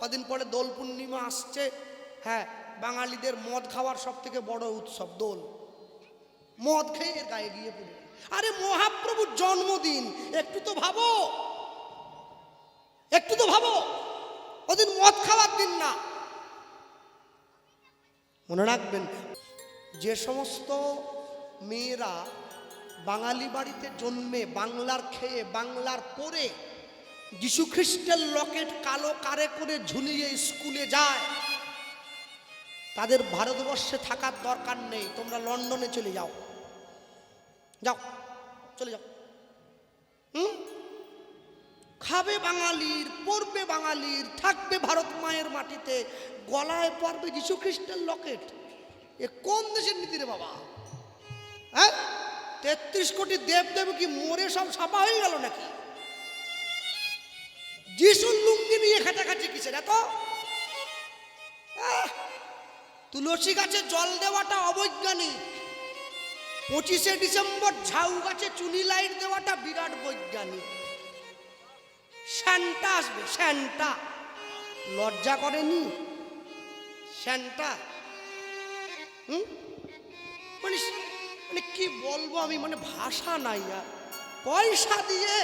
কদিন পরে দোল পূর্ণিমা আসছে। হ্যাঁ, বাঙালিদের মদ খাওয়ার সব থেকে বড় উৎসব দোল। মদ খেয়ে এর গায়ে গিয়ে পড়ে। আরে মহাপ্রভুর জন্মদিন, একটু তো ভাবো, একটু তো ভাবো। ওদিন মদ খাওয়ার দিন না। মনে রাখবেন, যে সমস্ত মেয়েরা বাঙালি বাড়িতে জন্মে, বাংলার খেয়ে, বাংলার পরে যীশু খ্রিস্টের লকেট কালো কারে করে ঝুলিয়ে স্কুলে যায়, তাদের ভারতবর্ষে থাকার দরকার নেই। তোমরা লন্ডনে চলে যাও, যাও, চলে যাও। খাবে বাঙালির, পরবে বাঙালির, থাকবে ভারত মায়ের মাটিতে, গলায় পরবে যীশু খ্রিস্টের লকেট। এ কোন দেশের নীতি রে বাবা? হ্যাঁ, ৩৩ কোটি দেবদেব কি মরে সব ছাপা হয়ে গেল নাকি? যিশুর লুঙ্গি নিয়ে খাটাখাটি কিসের এত? তুলসী গাছে জল দেওয়াটা অবৈজ্ঞানিক, 25শে ডিসেম্বর ঝাউ গাছে চুনি লাইট দেওয়াটা বিরাট বৈজ্ঞানিক। স্যান্টা আসবে, স্যান্টা। লজ্জা করেনি স্যান্টা? মানে মানে কি বলবো আমি, মানে ভাষা নাই। আর পয়সা দিয়ে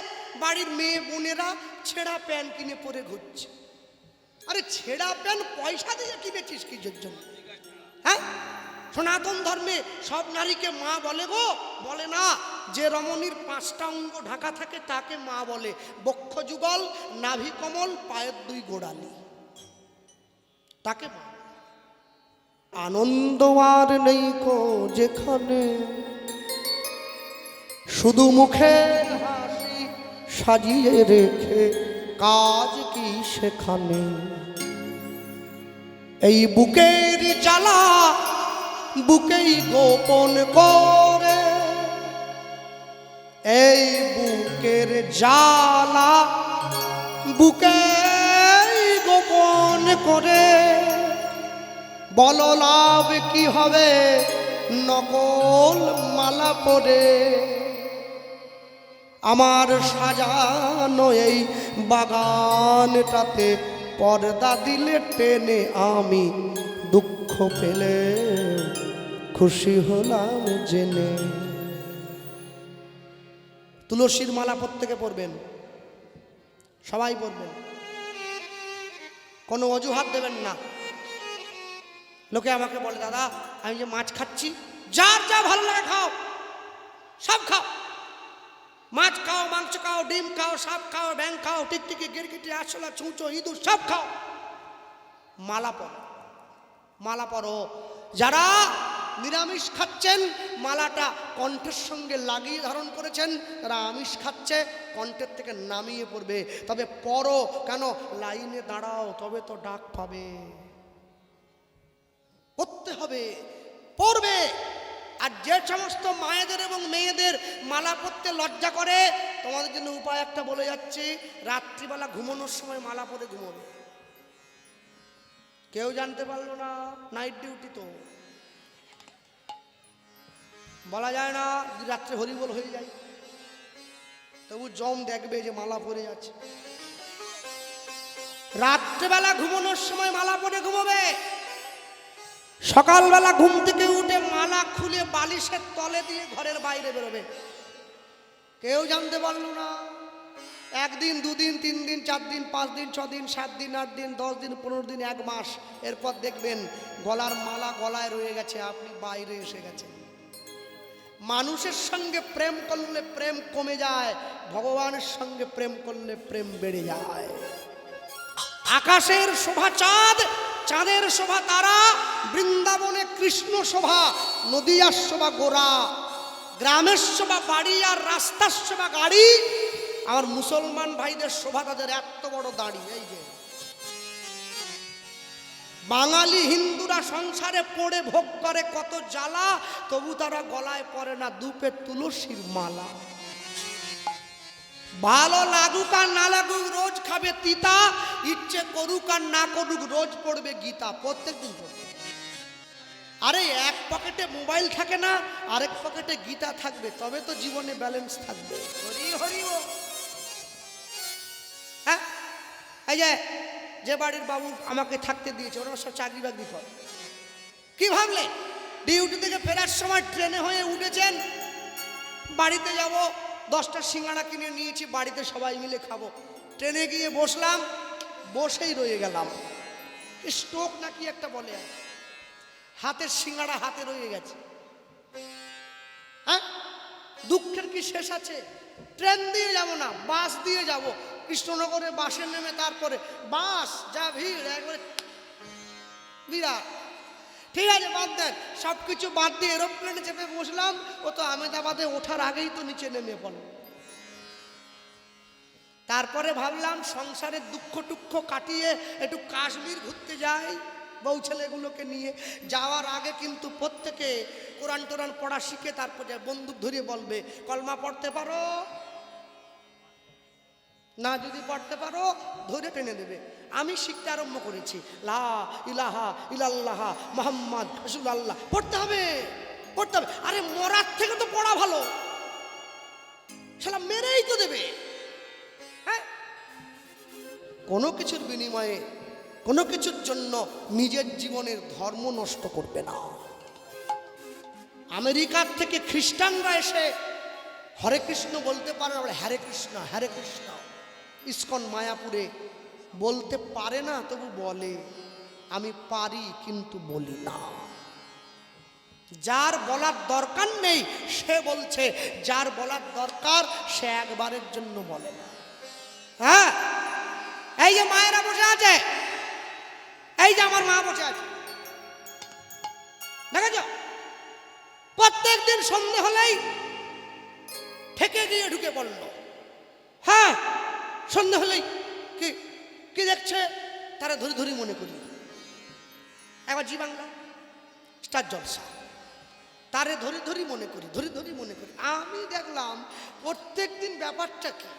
বাড়ির মেয়ে বোনেরা ছেঁড়া প্যান্ট কিনে পরে ঘুরছে। আরে ছেঁড়া প্যান্ট পয়সা দিয়ে কিনেছিস কিসের জন্য? হ্যাঁ, সনাতন ধর্মে সব নারীকে মা বলে গো? বলে না। যে রমণীর 5টা অঙ্গ ঢাকা থাকে তাকে মা বলে। বক্ষ যুগল, নাভি কমল, পায়ের 2 গোড়ালি, তাকে মা। আনন্দ আর নেই কো যেখানে, শুধু মুখে হাসি সাজিয়ে রেখে কাজ কি সেখানে। এই বুকের জ্বালা বুকেই গোপন করে, এই বুকের জ্বালা বুকেই গোপন করে, বলো লাভ কি হবে নকল মালা পরে। আমার সাজানো এই বাগানটাতে পর্দা দিলে টেনে আমি দুঃখ পেলে খুশি হলাম জেনে। তুলসীর মালা প্রত্যেকে পরবেন, সবাই পরবেন, কোনো অজুহাত দেবেন না। লোকে আমাকে বলে, দাদা আমি যে মাছ খাচ্ছি, যার যা ভালো লাগে খাও, সব খাও, মাছ খাও, মাংস খাও, ডিম খাও, সাপ খাও, ব্যাং খাও, টিকটিকি, গিরগিটি, আরশোলা, ছুঁচো, ইঁদুর সব খাও, মালা পরো, মালা পরো। যারা নিরামিষ খাচ্ছেন মালাটা কণ্ঠের সঙ্গে লাগিয়ে ধারণ করেছেন, যারা আমিষ খাচ্ছে কণ্ঠের থেকে নামিয়ে পড়বে। তবে পরো কেন? লাইনে দাঁড়াও, তবে তো ডাক পাবে। পড়তে হবে, পড়বে। আর যে সমস্ত মায়েদের এবং মেয়েদের মালা পরতে লজ্জা করে, তোমাদের জন্য উপায় একটা বলে যাচ্ছি। রাত্রিবেলা ঘুমানোর সময় মালা পরে ঘুমোবে। কেউ জানতে পারলো না, নাইট ডিউটি তো বলা যায় না, রাত্রে হরিবোল হয়ে যায়, তবু জম দেখবে যে মালা পরে আছে। রাত্রেবেলা ঘুমানোর সময় মালা পরে ঘুমোবে। সকালবেলা ঘুম থেকে উঠে মালা খুলে বালিশের তলে দিয়ে ঘরের বাইরে বেরোবে। কেউ জানতে পারলো না। 1 দিন, 2 দিন, 3 দিন, 4 দিন, 5 দিন, 6 দিন, 7 দিন, 8 দিন, 10 দিন, 15 দিন, 1 মাস। এরপর দেখবেন গলার মালা গলায় রয়ে গেছে, আপনি বাইরে এসে গেছেন। মানুষের সঙ্গে প্রেম করলে প্রেম কমে যায়, ভগবানের সঙ্গে প্রেম করলে প্রেম বেড়ে যায়। আকাশের শোভা চাঁদ, চাঁদের শোভা তারা, বৃন্দাবনে কৃষ্ণ শোভা, নদিয়ার শোভা গোরা, গ্রামের শোভা বাড়ি আর রাস্তার শোভা গাড়ি। আমার মুসলমান ভাইদের শোভা তাদের এত বড় দাড়ি। এই যে বাঙালি হিন্দুরা সংসারে পড়ে ভোগ করে কত জ্বালা, তবু তারা গলায় পরে না দুপে তুলসীর মালা। ভালো লাগুক আর না লাগুক রোজ খাবে তিতা, ইচ্ছে করুক আর না করুক রোজ পড়বে গীতা, প্রত্যেকদিন পড়বে। আরে এক পকেটে মোবাইল থাকে না, আরেক পকেটে গীতা থাকবে, তবে তো জীবনে ব্যালেন্স থাকবে। হরি হরি ও। হ্যাঁ, এই যে যে বাড়ির বাবু আমাকে থাকতে দিয়েছে ওরা সব চাকরি বাকরি করে। কি ভাবলে ডিউটি থেকে ফেরার সময় ট্রেনে হয়ে উঠেছেন, বাড়িতে যাব 10টা সিঙ্গাড়া কিনে নিয়েছি, বাড়িতে সবাই মিলে খাবো। ট্রেনে গিয়ে বসলাম, বসেই রয়ে গেলাম। স্ট্রোক নাকি একটা বলে, হাতের সিঙ্গাড়া হাতে রয়ে গেছে। হ্যাঁ, দুঃখের কি শেষ আছে? ট্রেন দিয়ে যাব না, বাস দিয়ে যাব। কৃষ্ণনগরে বাসে নেমে তারপরে বাস, যা ভিড় একবারে বিরাট। ঠিক আছে, বাদ দেন, সব কিছু বাদ দিয়ে এরোপ্লেনে চেপে বসলাম। ও তো আহমেদাবাদে ওঠার আগেই তো নিচে নেমে পড়ল। তারপরে ভাবলাম সংসারের দুঃখ টুক্ষ কাটিয়ে একটু কাশ্মীর ঘুরতে যাই বউ ছেলেগুলোকে নিয়ে। যাওয়ার আগে কিন্তু প্রত্যেকে কোরআন টোরান পড়া শিখে তারপর যায়। বন্দুক ধরিয়ে বলবে কলমা পড়তে পারো না, যদি পড়তে পারো ধরে টেনে দেবে। আমি শিখতে আরম্ভ করেছি, লা ইলাহা ইল্লাল্লাহ মুহাম্মদ রাসূলুল্লাহ। পড়তে হবে, পড়তে হবে। আরে মরার থেকে তো পড়া ভালো, শালা মেরেই তো দেবে। হ্যাঁ, কোনো কিছুর বিনিময়ে, কোনো কিছুর জন্য নিজের জীবনের ধর্ম নষ্ট করবে না। আমেরিকার থেকে খ্রিস্টানরা এসে হরে কৃষ্ণ বলতে পারে না, হরে কৃষ্ণ হরে কৃষ্ণ। ইসকন মায়াপুরে বলতে পারে না, তবু বলে আমি পারি কিন্তু বলি না। যার বলার দরকার নেই সে বলছে, যার বলার দরকার সে একবারের জন্য বলে না। হ্যাঁ, এই যে মায়েরা বসে আছে, এই যে আমার মা বসে আছে, দেখেছ? প্রত্যেক দিন সন্ধ্যে হলেই থেকে গিয়ে ঢুকে পড়ল। হ্যাঁ, সন্ধ্যে হলেই কি কি দেখছে তারা ধরি ধরি মনে করি। একবার জি বাংলা স্টার জলসা, তারে ধরি ধরি মনে করি, ধরি ধরি মনে করি। আমি দেখলাম প্রত্যেক দিন ব্যাপারটা কি,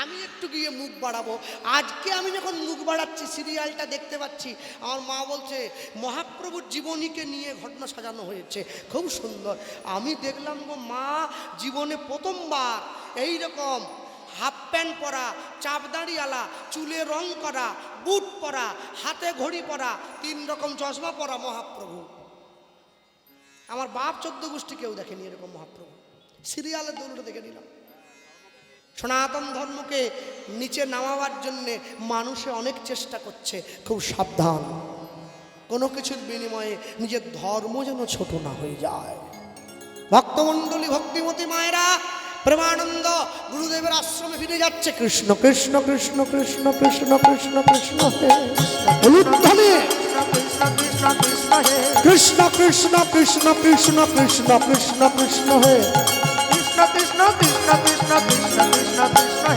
আমি একটু গিয়ে মুখ বাড়াবো। আজকে আমি যখন মুখ বাড়াচ্ছি, সিরিয়ালটা দেখতে পাচ্ছি, আমার মা বলছে মহাপ্রভুর জীবনীকে নিয়ে ঘটনা সাজানো হয়েছে, খুব সুন্দর। আমি দেখলাম গো মা, জীবনে প্রথমবার এইরকম হাফ প্যান্ট পরা, চাপদাড়িওয়ালা, চুলে রং করা, বুট পরা, হাতে ঘড়ি পরা, 3 রকম চশমা পরা মহাপ্রভু। আমার বাপ 14 গোষ্ঠী কেউ দেখেনি এরকম মহাপ্রভু। সিরিয়ালের দৌলতে দেখে নিলাম। সনাতন ধর্মকে নিচে নামাবার জন্যে মানুষে অনেক চেষ্টা করছে, খুব সাবধান। কোনো কিছুর বিনিময়ে নিজের ধর্ম যেন ছোট না হয়ে যায়। ভক্তমণ্ডলী, ভক্তিমতী মায়েরা, প্রেমানন্দ গুরুদেবের আশ্রমে ফিরে যাচ্ছে। কৃষ্ণ কৃষ্ণ কৃষ্ণ কৃষ্ণ কৃষ্ণ কৃষ্ণ কৃষ্ণ হে উলুধ্বনি, কৃষ্ণ কৃষ্ণ কৃষ্ণ কৃষ্ণ কৃষ্ণ কৃষ্ণ কৃষ্ণ হে কৃষ্ণ কৃষ্ণ কৃষ্ণ কৃষ্ণ কৃষ্ণ কৃষ্ণ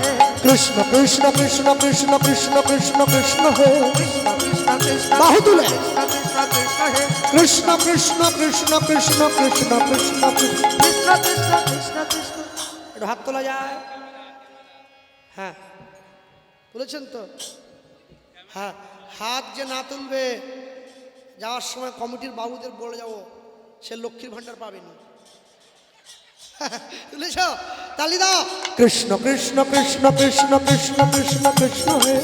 হে কৃষ্ণ কৃষ্ণ কৃষ্ণ কৃষ্ণ কৃষ্ণ কৃষ্ণ কৃষ্ণ হে বাহু তুলে কৃষ্ণ কৃষ্ণ কৃষ্ণ কৃষ্ণ কৃষ্ণ কৃষ্ণ কৃষ্ণ কৃষ্ণ কৃষ্ণ কৃষ্ণ। একটু হাত তোলা যায়? হ্যাঁ, বলেছেন তো? হ্যাঁ, হাত যে না তুলবে যাওয়ার সময় কমিটির বাবুদের বলে যাবো, সে লক্ষ্মীর ভাণ্ডার পাবেনি। তুলেছ? তালি দাও। কৃষ্ণ কৃষ্ণ কৃষ্ণ কৃষ্ণ কৃষ্ণ কৃষ্ণ কৃষ্ণ হে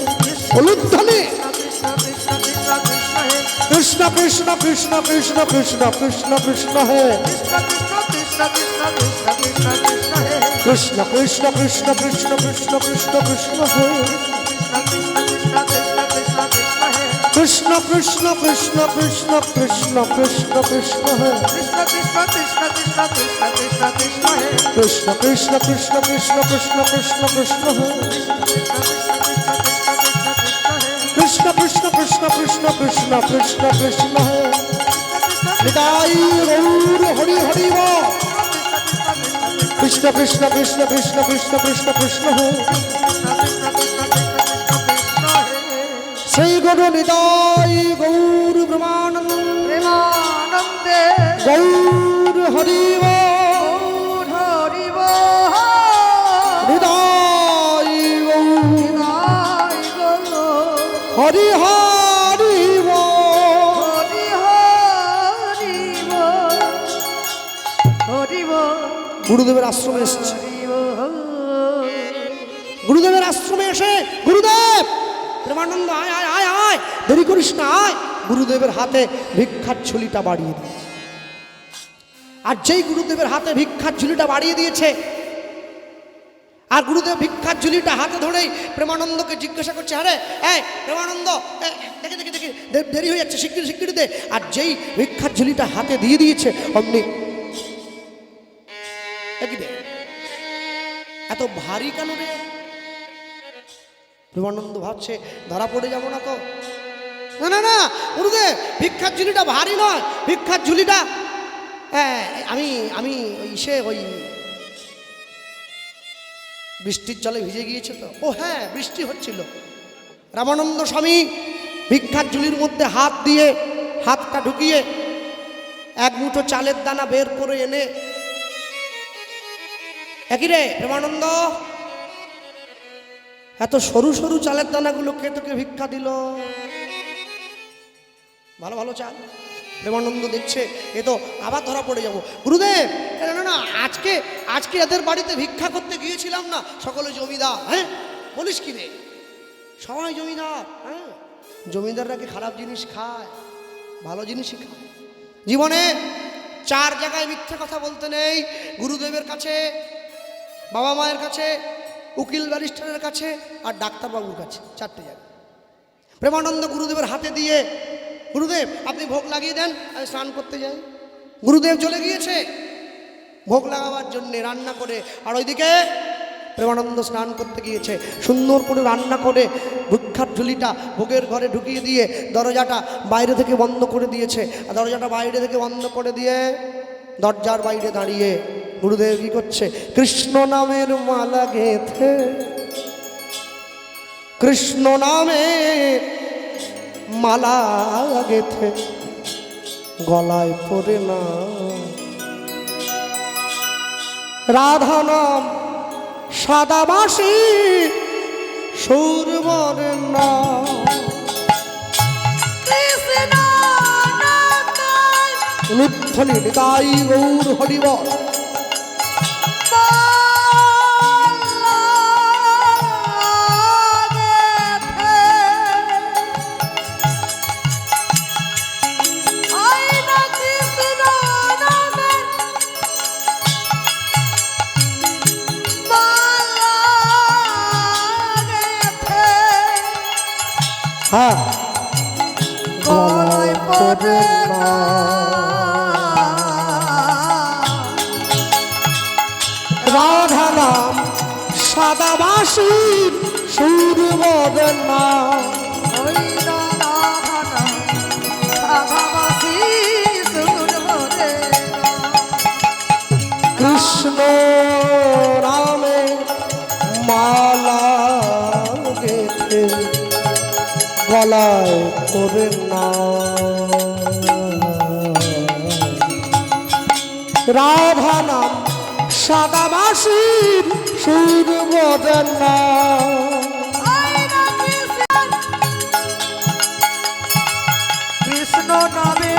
উলুধ্বনি, কৃষ্ণ কৃষ্ণ কৃষ্ণ কৃষ্ণ কৃষ্ণ কৃষ্ণ কৃষ্ণ হে কৃষ্ণ কৃষ্ণ কৃষ্ণ কৃষ্ণ কৃষ্ণ কৃষ্ণ কৃষ্ণ হে কৃষ্ণ কৃষ্ণ কৃষ্ণ কৃষ্ণ কৃষ্ণ কৃষ্ণ কৃষ্ণ হে কৃষ্ণ কৃষ্ণ কৃষ্ণ কৃষ্ণ কৃষ্ণ কৃষ্ণ কৃষ্ণ হে কৃষ্ণ কৃষ্ণ কৃষ্ণ কৃষ্ণ কৃষ্ণ কৃষ্ণ কৃষ্ণ হে নিতাই গৌর হরি হরি বল। কৃষ্ণ কৃষ্ণ কৃষ্ণ কৃষ্ণ কৃষ্ণ কৃষ্ণ কৃষ্ণ হে শ্রী গুরু নিতাই গৌর প্রেমানন্দে গৌর হরি বল হরি বল নিতাই গৌর হরি হরি বল হরি বল। গুরুদেবের আশ্রমে এসেছে, গুরুদেবের আশ্রমে এসে গুরুদেব প্রেমানন্দ আয় আয় আয় আয় দেরি করিস না আয়। গুরুদেবের হাতে ভিক্ষার ঝুলিটা বাড়িয়ে দিয়েছে। আর যেই গুরুদেবের হাতে ভিক্ষার ঝুলিটা বাড়িয়ে দিয়েছে, আর গুরুদেব ভিক্ষার ঝুলিটা হাতে ধরেই প্রেমানন্দকে জিজ্ঞাসা করছে, আরে এই প্রেমানন্দ, দেখে দেখে দেখে দেরি হয়ে যাচ্ছে, শিগগিরি শিগগিরি দে। আর যেই ভিক্ষার ঝুলিটা হাতে দিয়ে দিয়েছে অমনি এত ভারী কেন রে? প্রেমানন্দ ভাবছে ধরা পড়ে যাবো না তো? না না না গুরুদেব, ভিক্ষার ঝুলিটা ভারী নয়, ভিক্ষার ঝুলিটা আমি আমি ওই বৃষ্টির জলে ভিজে গিয়েছে তো। ও হ্যাঁ, বৃষ্টি হচ্ছিল। রামানন্দ স্বামী ভিক্ষার ঝুলির মধ্যে হাত দিয়ে হাতটা ঢুকিয়ে এক মুঠো চালের দানা বের করে এনে, একই রে প্রেমানন্দ, এত সরু সরু চালের দানাগুলো কে তোকে ভিক্ষা দিল? ভালো ভালো চাল। প্রেমানন্দ দেখছে এ তো আবার ধরা পড়ে যাব। গুরুদেব না না, আজকে আজকে এদের বাড়িতে ভিক্ষা করতে গিয়েছিলাম না, সকলে জমিদার। হ্যাঁ বলিস কি রে? সবাই জমিদার। হ্যাঁ, জমিদাররা কি খারাপ জিনিস খায়? ভালো জিনিসই খায়। জীবনে 4 জায়গায় মিথ্যে কথা বলতে নেই। গুরুদেবের কাছে, বাবা মায়ের কাছে, উকিল ব্যারিস্টারের কাছে, আর ডাক্তারবাবুর কাছে। 4টে জায়গা। প্রেমানন্দ গুরুদেবের হাতে দিয়ে, গুরুদেব আপনি ভোগ লাগিয়ে দেন, আমি স্নান করতে যাই। গুরুদেব চলে গিয়েছে ভোগ লাগাবার জন্যে রান্না করে, আর ওইদিকে প্রেমানন্দ স্নান করতে গিয়েছে। সুন্দর করে রান্না করে ভিক্ষার ঝুলিটা ভোগের ঘরে ঢুকিয়ে দিয়ে দরজাটা বাইরে থেকে বন্ধ করে দিয়েছে। আর দরজাটা বাইরে থেকে বন্ধ করে দিয়ে দরজার বাইরে দাঁড়িয়ে গুরুদেব কি করছে? কৃষ্ণ নামের মালা গেঁথে, কৃষ্ণ নামের মালা গেঁথে গলায় পড়ে না, রাধা নাম সাদা বাঁশি সুর মরে না। নিত্যলি নিতাই গৌর হরিবল। হ্যাঁ, গলায় পড়ে না, রাধা নাম সাদা বাঁশি সুর মরে না। কৃষ্ণ নামে মালা গেঁথে গলায় পড়ে না, রাধা নাম সাদা বাঁশির সুর মরে না। কৃষ্ণ নামে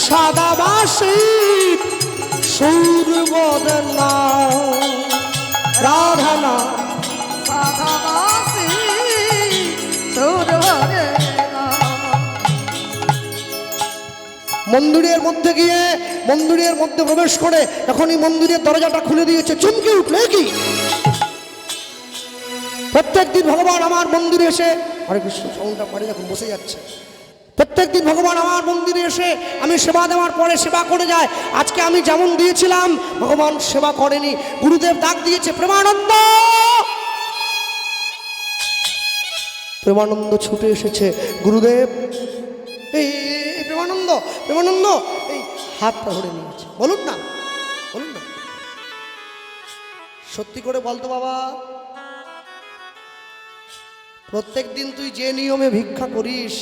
সাদা বাঁশির সুর মরে না, রাধা নাম সাদা বাঁশির সুর মরে না। মন্দিরের মধ্যে গিয়ে মন্দিরের মধ্যে প্রবেশ করে এখনই মন্দিরের দরজাটা খুলে দিয়েছে। চমকে উঠলে কি? প্রত্যেক দিন ভগবান আমার মন্দিরে এসে, হরে কৃষ্ণ, সাউন্ডটা পারে যখন বসে যাচ্ছে, প্রত্যেক দিন ভগবান আমার মন্দিরে এসে আমি সেবা দেওয়ার পরে সেবা করে যায়। আজকে আমি যেমন দিয়েছিলাম ভগবান সেবা করেনি। গুরুদেব ডাক দিয়েছে, প্রেমানন্দ। প্রেমানন্দ ছুটে এসেছে। গুরুদেব এই প্রেমানন্দ, প্রেমানন্দ এই হাতটা ধরে নিয়েছে। বলুন না, বলুন না। সত্যি করে বলতো বাবা, প্রত্যেক দিন তুই যে নিয়মে ভিক্ষা করিস,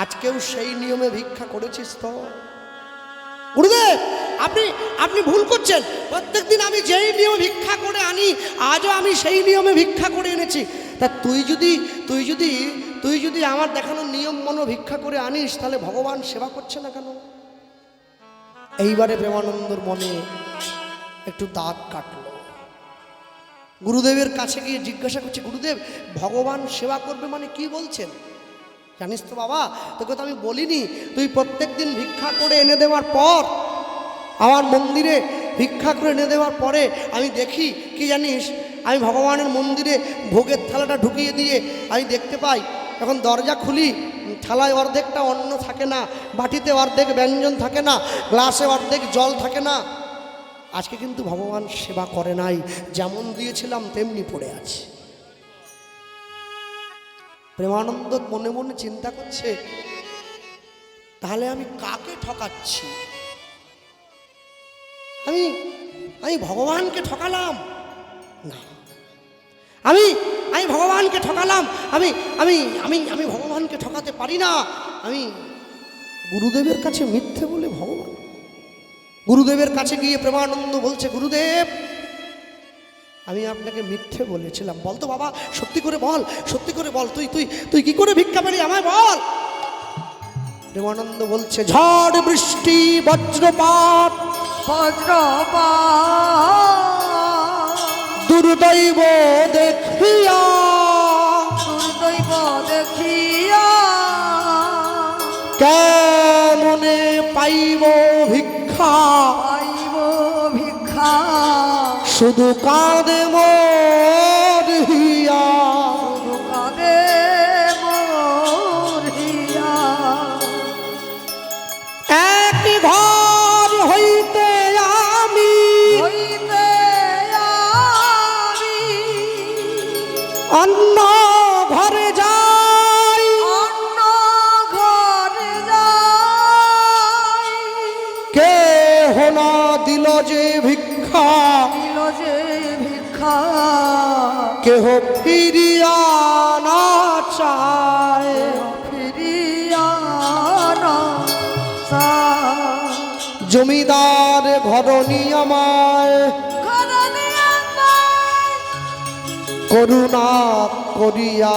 আজকেও সেই নিয়মে ভিক্ষা করেছিস তো? গুরুদেব, আপনি ভুল করছেন। প্রত্যেকদিন আমি যেই নিয়মে ভিক্ষা করে আনি, আজও আমি সেই নিয়মে ভিক্ষা করে এনেছি। তা তুই যদি আমার দেখানো নিয়ম মনো ভিক্ষা করে আনিস, তাহলে ভগবান সেবা করছে না কেন? এইবারে প্রেমানন্দর মনে একটু দাগ কাটলো। গুরুদেবের কাছে গিয়ে জিজ্ঞাসা করছে, গুরুদেব, ভগবান সেবা করবে মানে কি বলছেন? জানিস তো বাবা, তোকে তো আমি বলিনি, তুই প্রত্যেক দিন ভিক্ষা করে এনে দেওয়ার পর, আমার মন্দিরে ভিক্ষা করে এনে দেওয়ার পরে আমি দেখি কি জানিস, আমি ভগবানের মন্দিরে ভোগের থালাটা ঢুকিয়ে দিয়ে আমি দেখতে পাই, এখন দরজা খুলি, থালায় অর্ধেকটা অন্ন থাকে না, বাটিতে অর্ধেক ব্যঞ্জন থাকে না, গ্লাসে অর্ধেক জল থাকে না। আজকে কিন্তু ভগবান সেবা করে নাই, যেমন দিয়েছিলাম তেমনি পড়ে আছে। প্রেমানন্দ মনে মনে চিন্তা করছে, তাহলে আমি কাকে ঠকাচ্ছি? আমি ভগবানকে ঠকালাম না, আমি ভগবানকে ঠকালাম, আমি আমি আমি আমি ভগবানকে ঠকাতে পারি না। আমি গুরুদেবের কাছে মিথ্যে বলে ভগবান, গুরুদেবের কাছে গিয়ে প্রেমানন্দ বলছে, গুরুদেব, আমি আপনাকে মিথ্যে বলেছিলাম। বলতো বাবা, সত্যি করে বল, সত্যি করে বল, তুই কি করে ভিক্ষা পেলি, আমায় বল। প্রেমানন্দ বলছে, ঝড় বৃষ্টি বজ্রপাত দুর্দৈব দেখিয়া কেমনে পাইব ভিক্ষা, শুধু কাঁদে মোর হিয়া, এক ঘর হইতে আমি অন্য ঘরে যাই, কে হোনা দিল যে ভিক্ষা, কেহ ফিরিয়া না চায়, জমিদার ঘরণী আমায় করুণা করিয়া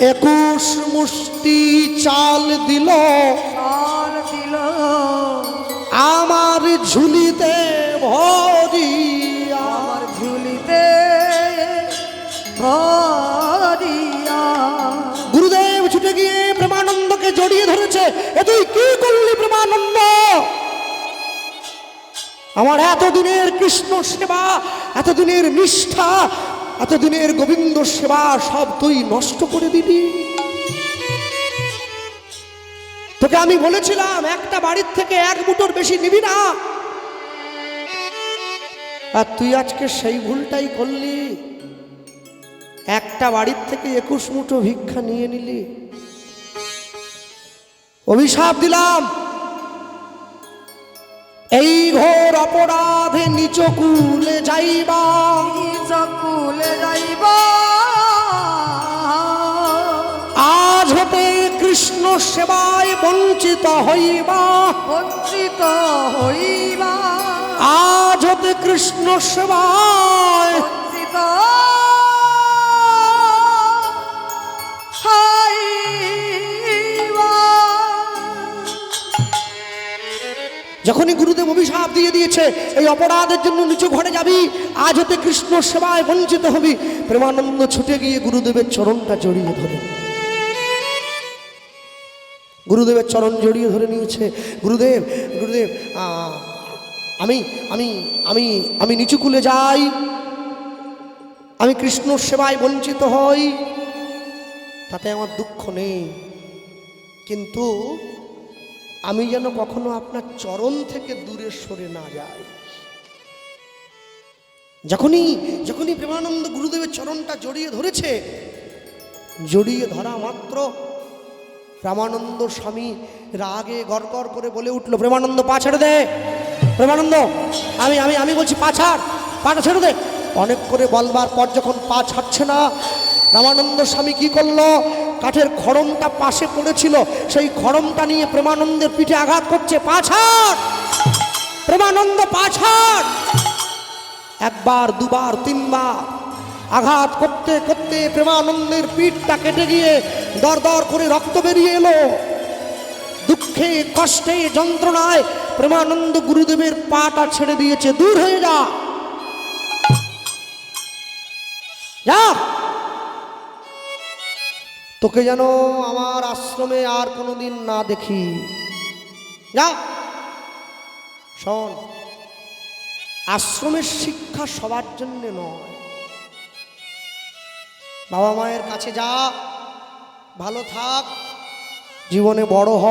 21 মুষ্টি চাল দিল আমার ঝুলিতে ভরিয়া, গুরুদেব ছুটে গিয়ে প্রেমানন্দকে জড়িয়ে ধরেছে। এ তুই কি করলি প্রেমানন্দ? আমার এতদিনের কৃষ্ণ সেবা, এতদিনের নিষ্ঠা, এতদিনের গোবিন্দ সেবা সব তুই নষ্ট করে দিলি। তোকে আমি বলেছিলাম একটা বাড়ির থেকে 1 মুঠোর বেশি নিবি না, আর তুই আজকে সেই ভুলটাই করলি। একটা বাড়ির থেকে 21 মুঠো ভিক্ষা নিয়ে নিলি। অভিশাপ দিলাম, এই ঘোর অপরাধে নিচ কুলে যাইবা, আজ হতে কৃষ্ণ সেবায় বঞ্চিত হইবা, আজ হতে কৃষ্ণ সেবায় বঞ্চিত যখনই গুরুদেব অভিশাপ দিয়ে দিয়েছে, এই অপরাধের জন্য নিচু ঘরে যাবি, আজ হতে কৃষ্ণ সেবায় বঞ্চিত হবি, প্রেমানন্দ ছুটে গিয়ে গুরুদেবের চরণটা জড়িয়ে ধরে, গুরুদেবের চরণ জড়িয়ে ধরে নিয়েছে। গুরুদেব, গুরুদেব, আমি আমি আমি আমি নিচু কুলে যাই, আমি কৃষ্ণ সেবায় বঞ্চিত হই, তাতে আমার দুঃখ নেই, কিন্তু আমি যেন কখনো আপনার চরণ থেকে দূরে সরে না যাই। যখনই প্রেমানন্দ গুরুদেবের চরণটা জড়িয়ে ধরেছে, জড়িয়ে ধরা মাত্র রামানন্দ স্বামী রাগে গড়গড় করে বলে উঠল, প্রেমানন্দ পা ছেড়ে দে, প্রেমানন্দ আমি আমি আমি বলছি পা ছাড়, পাটা ছেড়ে দে। অনেক করে বলবার পর যখন পা ছাড়ছে না, রামানন্দ স্বামী কি করলো, কাঠের খড়মটা পাশে পড়েছিল, সেই খড়মটা নিয়ে প্রেমানন্দের পিঠে আঘাত করছে, পা ছাড় প্রেমানন্দ পা ছাড়। একবার দুবার তিনবার আঘাত করতে করতে প্রেমানন্দের পিঠটা কেটে গিয়ে দর দর করে রক্ত বেরিয়ে এলো। দুঃখে কষ্টে যন্ত্রণায় প্রেমানন্দ গুরুদেবের পাটা ছেড়ে দিয়েছে, দূর হয়ে যা, যা, তোকে যেন আমার আশ্রমে আর কোনোদিন না দেখি, যা। শোন, আশ্রমের শিক্ষা সবার জন্য নয়, বাবা মায়ের কাছে যা, ভালো থাক, জীবনে বড় হ।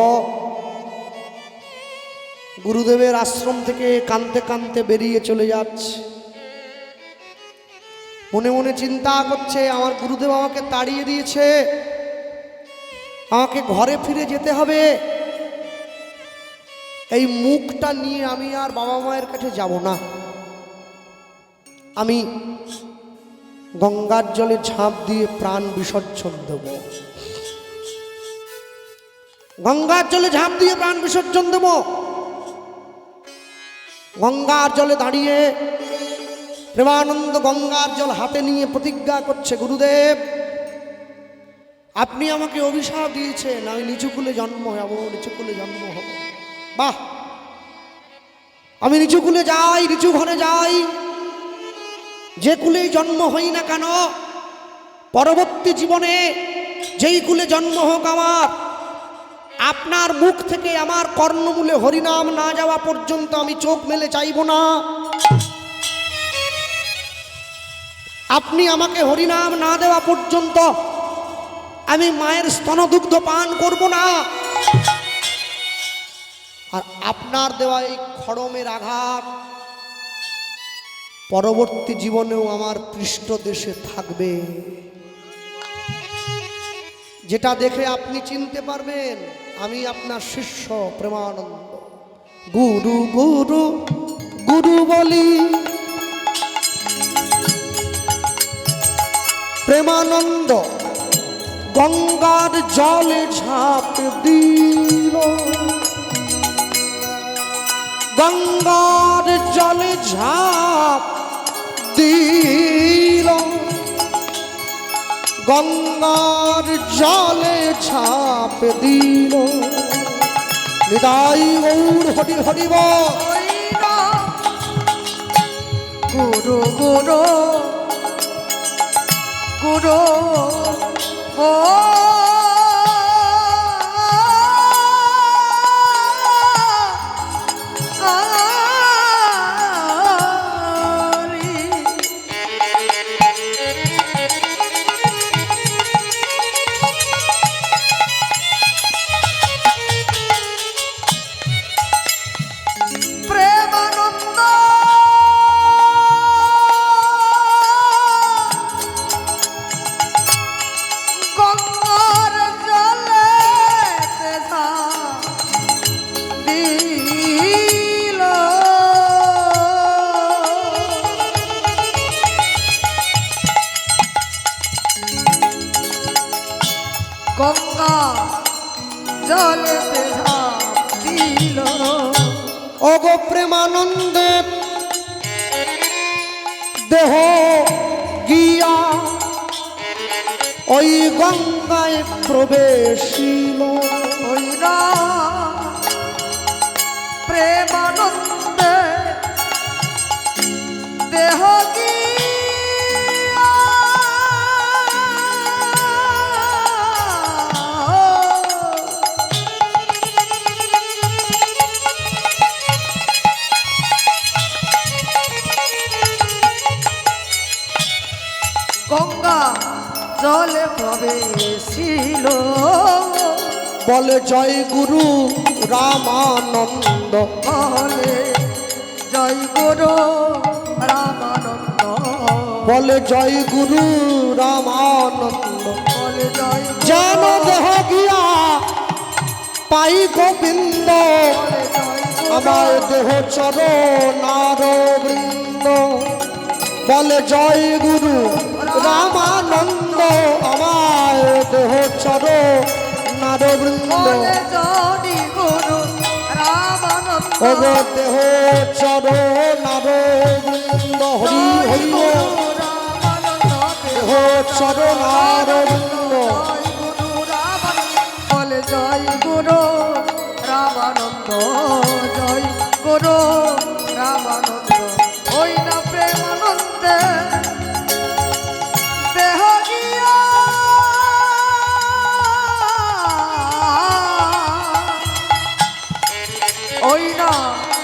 গুরুদেবের আশ্রম থেকে কাঁদতে কাঁদতে বেরিয়ে চলে যাচ্ছে, মনে মনে চিন্তা করছে, আমার গুরুদেব আমাকে তাড়িয়ে দিয়েছে, আমাকে ঘরে ফিরে যেতে হবে, এই মুখটা নিয়ে আমি আর বাবা মায়ের কাছে যাব না, আমি গঙ্গার জলে ঝাঁপ দিয়ে প্রাণ বিসর্জন দেব, গঙ্গার জলে ঝাঁপ দিয়ে প্রাণ বিসর্জন দেব। গঙ্গার জলে দাঁড়িয়ে প্রেমানন্দ গঙ্গার জল হাতে নিয়ে প্রতিজ্ঞা করছে, গুরুদেব আপনি আমাকে অভিশাপ দিয়েছেন, আমি নিচু কুলে জন্ম হব, নিচু কুলে জন্ম হব। বাহ, আমি নিচু কুলে যাই, নিচু ঘরে যাই, যে কুলেই জন্ম হই না কেন, পরবর্তী জীবনে যেই কুলে জন্ম হোক আমার, আপনার মুখ থেকে আমার কর্ণমূলে হরিনাম না যাওয়া পর্যন্ত আমি চোখ মেলে চাইব না। আপনি আমাকে হরিনাম না দেওয়া পর্যন্ত আমি মায়ের স্তনদুগ্ধ পান করব না। আর আপনার দেওয়া এই খড়মের আঘাত পরবর্তী জীবনেও আমার পৃষ্ঠদেশে থাকবে, যেটা দেখে আপনি চিনতে পারবেন আমি আপনার শিষ্য প্রেমানন্দ। গুরু গুরু গুরু বলি প্রেমানন্দ গঙ্গার জলে ঝাঁপ দিল, গঙ্গার জলে ঝাঁপ দিল, গঙ্গার জলে ঝাঁপ দিল। নিতাই গৌর হরি হরি বল। গুরু গুরু গুরু গঙ্গা জলে ঝাঁপ দিল। ওগো প্রেমানন্দে দেহ গিয়া ওই গঙ্গায় প্রবেশিল, ওই না প্রেমানন্দে দেহ গঙ্গা জলে প্রবেশিল। বলে জয় গুরু রামানন্দ, বলে জয় গুরু রামানন্দ, বলে জয় গুরু রামানন্দ। বলে জয় যেন দেহ গিয়া পাই গোবিন্দ আমার দেহ চরণার বৃন্দ বলে জয় গুরু রামানন্দ আমার দেহ চরণার বৃন্দ জয় গুরু রামানন্দ ওগো দেহ চরণার বৃন্দ হরি হরি দেহ চরণার বৃন্দ বলে জয় গুরু রামানন্দ জয় গুরু রামানন্দ ওই না প্রেমানন্দে দেহ গিয়া ওই না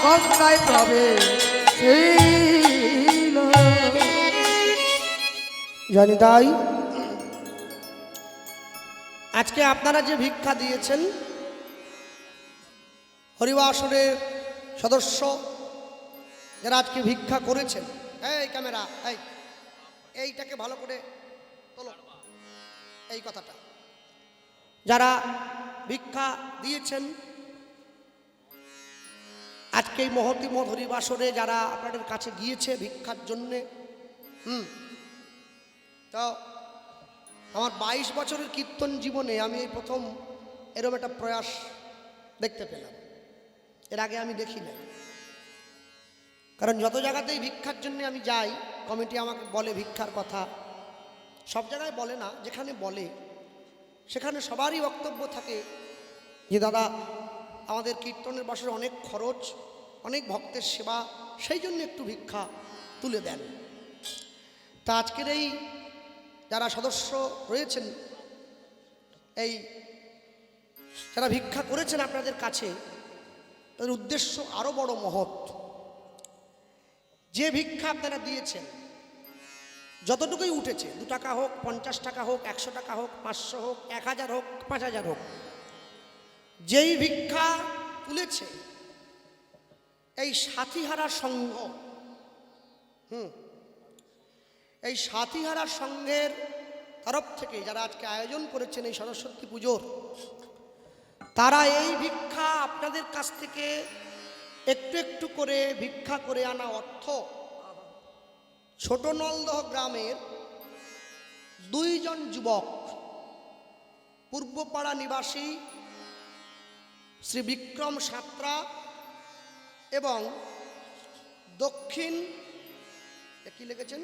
গঙ্গায় প্রবেশ জানি তাই আজকে আপনারা যে ভিক্ষা দিয়েছেন হরিবাসরের সদস্য যারা আজকে ভিক্ষা করেছেন, এই ক্যামেরা এইটাকে ভালো করে তোলো, এই কথাটা যারা ভিক্ষা দিয়েছেন আজকে এই মহতিমত হরিবাসরে যারা আপনাদের কাছে গিয়েছে ভিক্ষার জন্যে, তো আমার 22 বছরের কীর্তন জীবনে আমি এই প্রথম এরকম একটা প্রয়াস দেখতে পেলাম। এর আগে আমি দেখি নাই, কারণ যত জায়গাতেই ভিক্ষার জন্য আমি যাই কমিটি আমাকে বলে ভিক্ষার কথা, সব জায়গায় বলে না, যেখানে বলে সেখানে সবারই বক্তব্য থাকে যে দাদা আমাদের কীর্তনের বছর অনেক খরচ, অনেক ভক্তের সেবা, সেই জন্য একটু ভিক্ষা তুলে দেন। তা আজকের এই যারা সদস্য রয়েছেন, এই যারা ভিক্ষা করেছেন আপনাদের কাছে, তাদের উদ্দেশ্য আরো বড় মহৎ। যে ভিক্ষা আপনারা দিয়েছেন যতটুকুই উঠেছে, 2 টাকা হোক, 50 টাকা হোক, 100 টাকা হোক, 500 হোক, 1000 হোক, 5000 হোক, যেই ভিক্ষা তুলেছে এই সাথীহারা সংঘ, এই সাথীহারা সংঘের তরফ থেকে যারা আজকে আয়োজন করেছেন এই সরস্বতী পুজোর, তারা এই ভিক্ষা আপনাদের কাছ থেকে একটু একটু করে ভিক্ষা করে আনা অর্থ ছোট নলদহ গ্রামের 2 জন যুবক, পূর্বপাড়া নিবাসী শ্রী বিক্রম সাঁতরা এবং দক্ষিণ কি লিখেছেন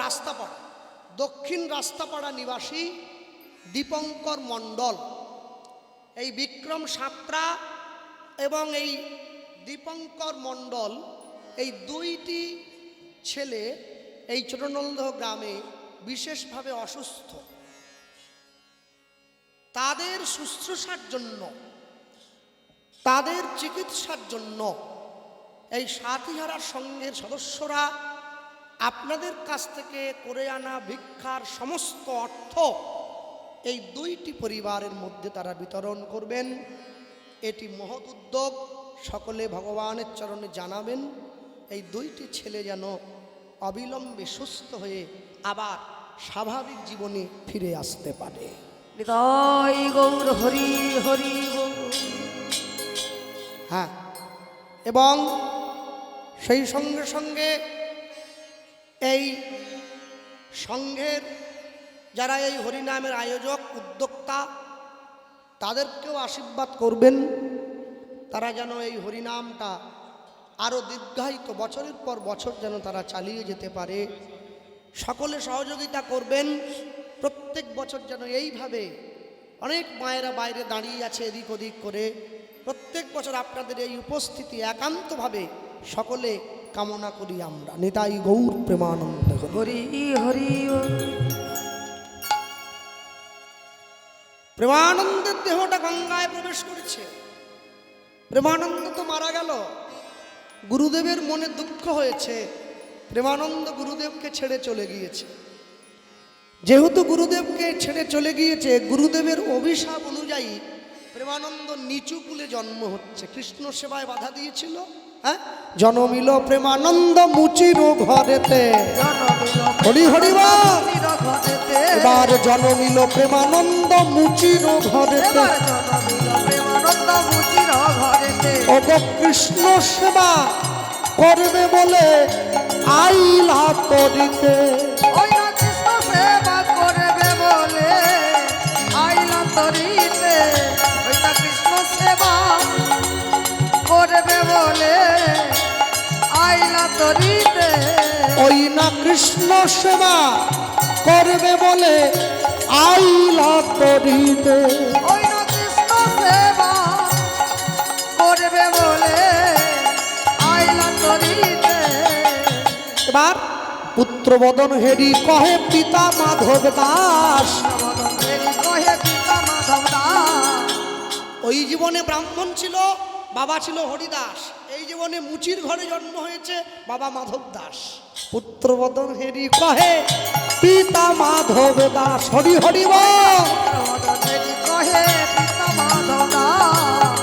রাস্তাপাড়া, দক্ষিণ রাস্তাপাড়া নিবাসী দীপঙ্কর মণ্ডল, এই বিক্রম সাঁতরা এবং এই দীপঙ্কর মণ্ডল, এই 2টি ছেলে এই ছোটনলদহ গ্রামে বিশেষভাবে অসুস্থ। তাদের শুশ্রূষার জন্য, তাদের চিকিৎসার জন্য এই সাথীহারা সংঘের সদস্যরা আপনাদের কাছ থেকে করে আনা ভিক্ষার সমস্ত অর্থ এই 2টি পরিবারের মধ্যে তারা বিতরণ করবেন। এটি মহৎ উদ্যোগ, সকলে ভগবানের চরণে জানাবেন এই 2টি ছেলে যেন অবিলম্বে সুস্থ হয়ে আবার স্বাভাবিক জীবনে ফিরে আসতে পারে। নিতাই গৌর হরি হরি গৌর। হ্যাঁ, এবং সেই সঙ্গে সঙ্গে এই সংঘের যারা এই হরিনামের আয়োজক উদ্যোক্তা, তাদেরকেও আশীর্বাদ করবেন তারা যেন এই হরিনামটা আরও দীর্ঘায়িত বছরের পর বছর যেন তারা চালিয়ে যেতে পারে। সকলে সহযোগিতা করবেন, প্রত্যেক বছর যেন এইভাবে অনেক মায়েরা বাইরে দাঁড়িয়ে আছে এদিক ওদিক করে, প্রত্যেক বছর আপনাদের এই উপস্থিতি একান্তভাবে সকলে কামনা করি আমরা। নিতাই গৌর প্রেমানন্দ হরি হরি। প্রেমানন্দের দেহটা গঙ্গায় প্রবেশ করেছে। প্রেমানন্দ তো মারা গেল, গুরুদেবের মনে দুঃখ হয়েছে, প্রেমানন্দ গুরুদেবকে ছেড়ে চলে গিয়েছে। যেহেতু গুরুদেবকে ছেড়ে চলে গিয়েছে, গুরুদেবের অভিশাপ অনুযায়ী প্রেমানন্দ নিচু কুলে জন্ম হচ্ছে। কৃষ্ণ সেবায় বাধা দিয়েছিল, হ্যাঁ জনমিল প্রেমানন্দ মুচির ঘরেতে হরি হরি বল। এবার জনমিল প্রেমানন্দ মুচির ঘরেতে ওগো কৃষ্ণ সেবা করবে বলে আইলা তরিতে। ওই না কৃষ্ণ সেবা করবে বলে আইলা তরিতে। ওই না কৃষ্ণ সেবা করবে বলে আইলা তরিতে। ওই না কৃষ্ণ সেবা করবে বলে আইলা তরিতে। ওই না কৃষ্ণ সেবা করবে বলে আইলা তরিতে। এবার পুত্রবদন হেরি কহে পিতা মাধব দাস। কহে পিতা মাধব দাস। ওই জীবনে ব্রাহ্মণ ছিল, বাবা ছিল হরিদাস। এই জীবনে মুচির ঘরে জন্ম হয়েছে, বাবা মাধব দাস। পুত্রবদন হেরি কহে পিতা মাধব দাস। হরি হরি বল। কহে পিতা মাধব দাস।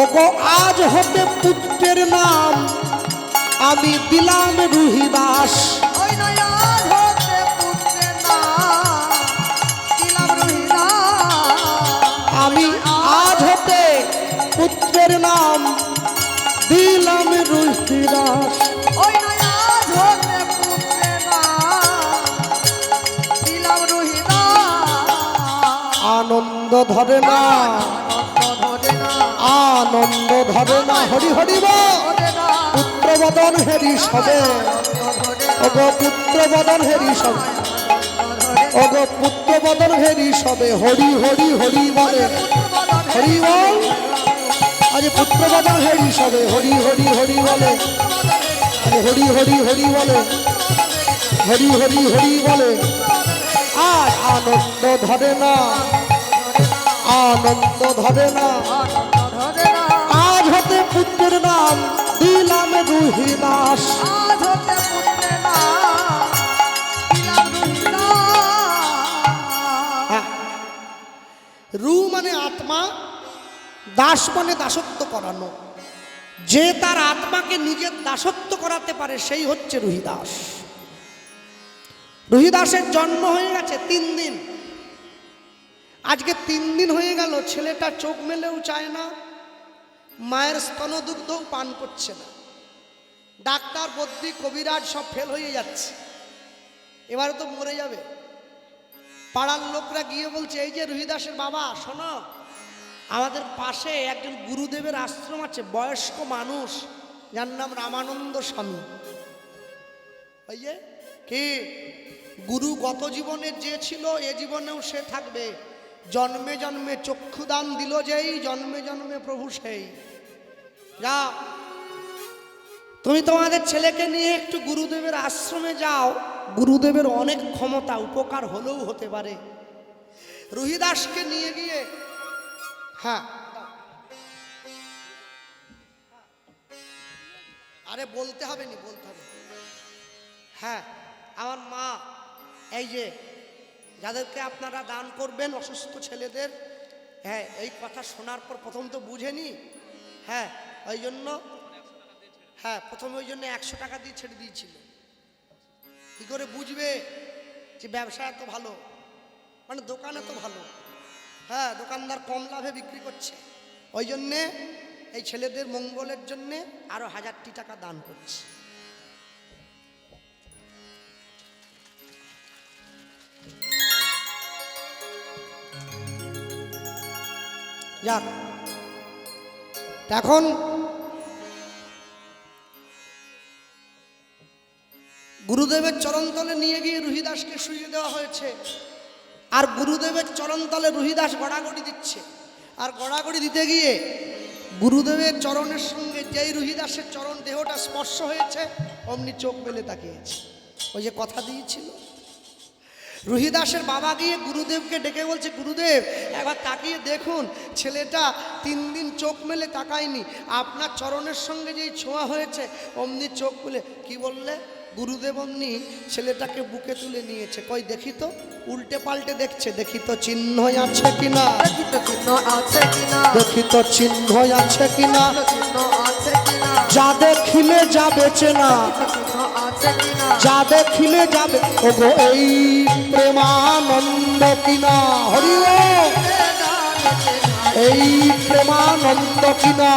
ওগো আজ হতে পুত্রের নাম আমি দিলাম রুহিদাস। ওই নয়া হতে পুত্রের নাম দিলাম রুহিদাস। আমি আজ হতে পুত্রের নাম দিলাম রুহিদাস। ওই নয়া হতে পুত্রের নাম দিলাম রুহিদাস। আনন্দ ধরে না, ধরে না আনন্দ ধরে না। হরি হরি বল। পুত্রবদন হেরি সবে ওগো পুত্রবদন হেরি সবে ওগো পুত্রবদন হেরি সবে হরি হরি হরি বলে হরি বল। আজ পুত্রবদন হেরি সবে হরি হরি হরি বলে। আজ হরি হরি হরি বলে, হরি হরি হরি বলে। আর আনন্দ ধরে না, আনন্দ ধরে না। আজ হতে পুত্রের নাম দিলাম রুহিদাস। আজ হতে পুত্রের নাম দিলাম রুহিদাস। রু মানে আত্মা, দাস মানে দাসত্ব করানো। যে তার আত্মাকে নিজের দাসত্ব করাতে পারে সেই হচ্ছে রুহিদাস। রুহিদাসের জন্ম হয়ে গেছে 3 দিন। আজকে 3 দিন হয়ে গেল, ছেলেটা চোখ মেলেও চায় না, মায়ের স্তনদুগ্ধও পান করছে না। ডাক্তার বদ্যি কবিরাজ সব ফেল হয়ে যাচ্ছে, এবারে তো মরে যাবে। পাড়ার লোকরা গিয়ে বলছে এই যে রুহিদাসের বাবা শোনো, আমাদের পাশে একজন গুরুদেবের আশ্রম আছে, বয়স্ক মানুষ, যার নাম রামানন্দ স্বামী। ওই যে কি গুরু গত জীবনে যে ছিল এ জীবনেও সে থাকবে। জন্মে জন্মে চক্ষুদান দিল যেই, জন্মে জন্মে প্রভু সেই। যা তুমি তোমাদের ছেলেকে নিয়ে একটু গুরুদেবের আশ্রমে যাও, গুরুদেবের অনেক ক্ষমতা, উপকার হলেও হতে পারে। রুহিদাসকে নিয়ে গিয়ে, হ্যাঁ আরে বলতে হবে নি, বলতে হবে। হ্যাঁ আমার মা, এই যে যাদেরকে আপনারা দান করবেন অসুস্থ ছেলেদের, হ্যাঁ এই কথা শোনার পর প্রথম তো বুঝেনি, হ্যাঁ ওই জন্য, হ্যাঁ প্রথমে ওই জন্য 100 টাকা দিয়ে ছেড়ে দিয়েছিল। কি করে বুঝবে যে ব্যবসা এত ভালো, মানে দোকান এত ভালো। হ্যাঁ দোকানদার কম লাভে বিক্রি করছে, ওই জন্যে এই ছেলেদের মঙ্গলের জন্যে আরো 1000টি টাকা দান করছে। যাক, এখন গুরুদেবের চরণতলে নিয়ে গিয়ে রুহিদাসকে শুইয়ে দেওয়া হয়েছে। আর গুরুদেবের চরণতলে রুহিদাস গড়াগড়ি দিচ্ছে। আর গড়াগড়ি দিতে গিয়ে গুরুদেবের চরণের সঙ্গে যেই রুহিদাসের চরণ দেহটা স্পর্শ হয়েছে, অমনি চোখ মেলে তাকিয়েছে। ওই যে কথা দিয়েছিল, রুহিদাসের বাবা গিয়ে গুরুদেবকে ডেকে বলছে, গুরুদেব একবার তাকিয়ে দেখুন, ছেলেটা 3 দিন চোখ মেলে তাকায়নি, আপনার চরণের সঙ্গে যেই ছোঁয়া হয়েছে অমনি চোখ মেলে। কি বললে? গুরুদেব অমনি ছেলেটাকে বুকে তুলে নিয়েছে। কই দেখি তো, উল্টে পাল্টে দেখছে, দেখি তো চিহ্ন আছে কিনা, দেখি তো চিহ্ন আছে কিনা, দেখি তো চিহ্ন আছে কিনা। চিহ্ন আছে কিনা। যা দেখিলে যা বেচে না, চিহ্ন আছে কিনা যা দেখিলে যাবে ওগো এই প্রেমানন্দ কিনা, হরি ও এই প্রেমানন্দ কিনা,